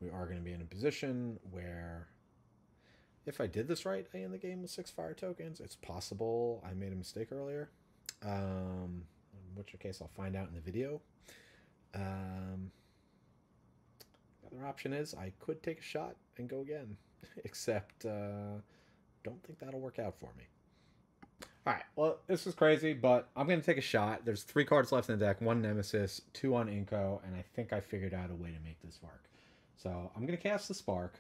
we are going to be in a position where if I did this right, I end the game with 6 fire tokens. It's possible I made a mistake earlier. In which case I'll find out in the video. The other option is I could take a shot and go again. Except, don't think that'll work out for me. Alright, well, this is crazy, but I'm going to take a shot. There's 3 cards left in the deck, 1 Nemesis, 2 on Inco, and I think I figured out a way to make this work. So I'm going to cast the Spark.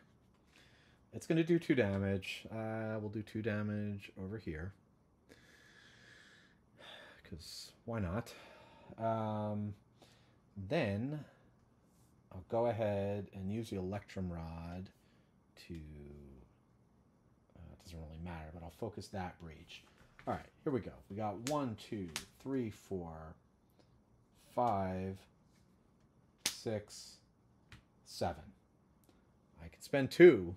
It's going to do 2 damage. We'll do 2 damage over here. Because why not? Then I'll go ahead and use the Electrum Rod to... it doesn't really matter, but I'll focus that breach. All right, here we go. We got 1, 2, 3, 4, 5, 6, 7. I can spend 2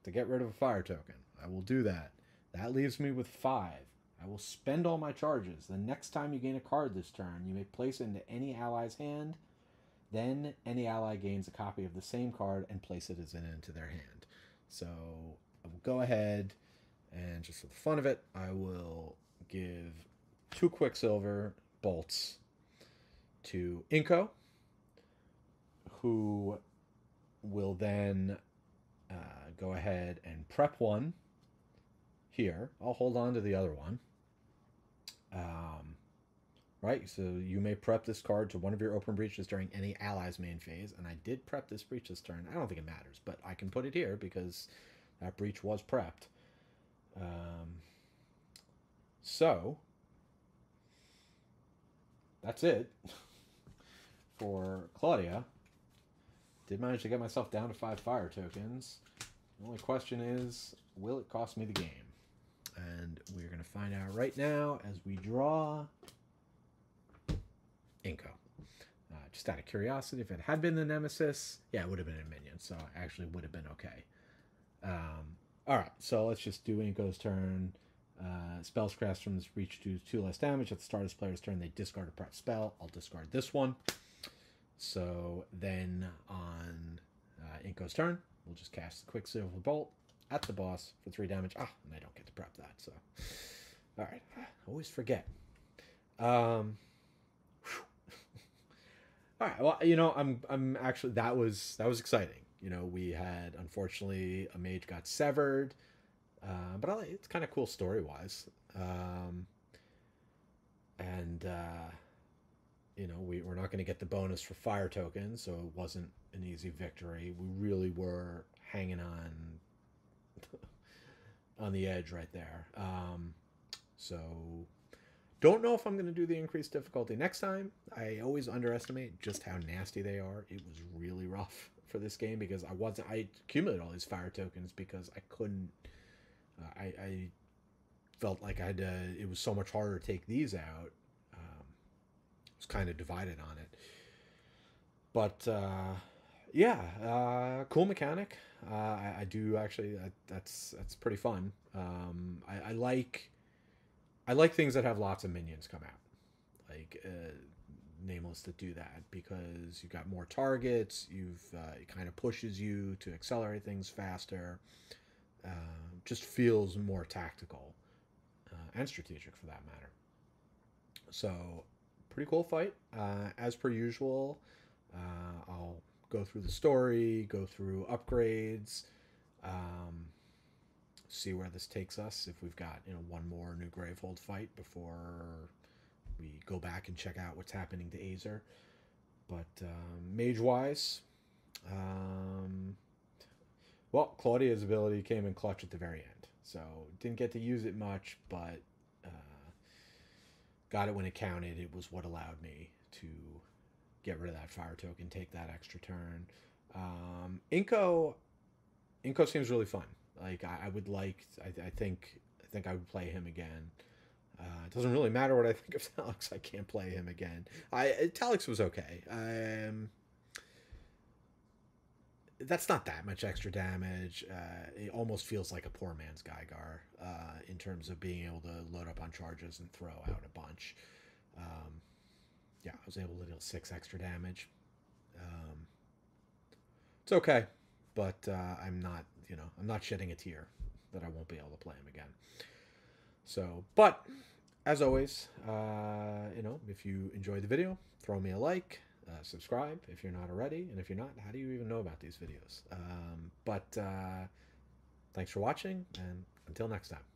to get rid of a fire token. I will do that. That leaves me with 5. I will spend all my charges. The next time you gain a card this turn, you may place it into any ally's hand. Then any ally gains a copy of the same card and place it as into their hand. So I will go ahead and just for the fun of it, I will give 2 Quicksilver bolts to Inko, who will then go ahead and prep one here. I'll hold on to the other one. Right, so you may prep this card to one of your open breaches during any ally's main phase, and I did prep this breach this turn. I don't think it matters, but I can put it here because that breach was prepped. So that's it for Claudia. Did manage to get myself down to 5 fire tokens. The only question is, will it cost me the game? And we're going to find out right now as we draw Inko. Just out of curiosity, if it had been the Nemesis, yeah, it would have been a minion, so it actually would have been okay. All right, so let's just do Inko's turn. Spells cast from this breach do 2 less damage. At the start of this player's turn, they discard a prep spell. I'll discard this one. So then on Inko's turn, we'll just cast the Quicksilver Bolt at the boss for 3 damage. And I don't get to prep that, so. All right, I always forget. All right, well, you know, I'm actually, that was exciting. You know, we had, unfortunately, a mage got severed. But it's kind of cool story-wise. You know, we're not going to get the bonus for fire tokens, so it wasn't an easy victory. We really were hanging on the edge right there. So don't know if I'm going to do the increased difficulty next time. I always underestimate just how nasty they are. It was really rough for this game because I accumulated all these fire tokens because I couldn't. I felt like I had to. It was so much harder to take these out. I was kind of divided on it, but yeah, cool mechanic. I do actually. That's pretty fun. I like things that have lots of minions come out, like Nameless that do that because you've got more targets. It kind of pushes you to accelerate things faster. Just feels more tactical and strategic for that matter. So, pretty cool fight. As per usual, I'll go through the story, go through upgrades, see where this takes us. If we've got one more new Gravehold fight before we go back and check out what's happening to Azer. But mage-wise, well, Claudia's ability came in clutch at the very end. So didn't get to use it much, but got it when it counted. It was what allowed me to get rid of that fire token, take that extra turn. Inko seems really fun. Like I think I would play him again. It doesn't really matter what I think of Talix. I can't play him again. Talix was okay. That's not that much extra damage. It almost feels like a poor man's Gygar in terms of being able to load up on charges and throw out a bunch. Yeah, I was able to deal 6 extra damage. It's okay, but I'm not shedding a tear that I won't be able to play him again. So, but as always, if you enjoyed the video, throw me a like. Subscribe if you're not already, and if you're not, how do you even know about these videos? Thanks for watching, and until next time.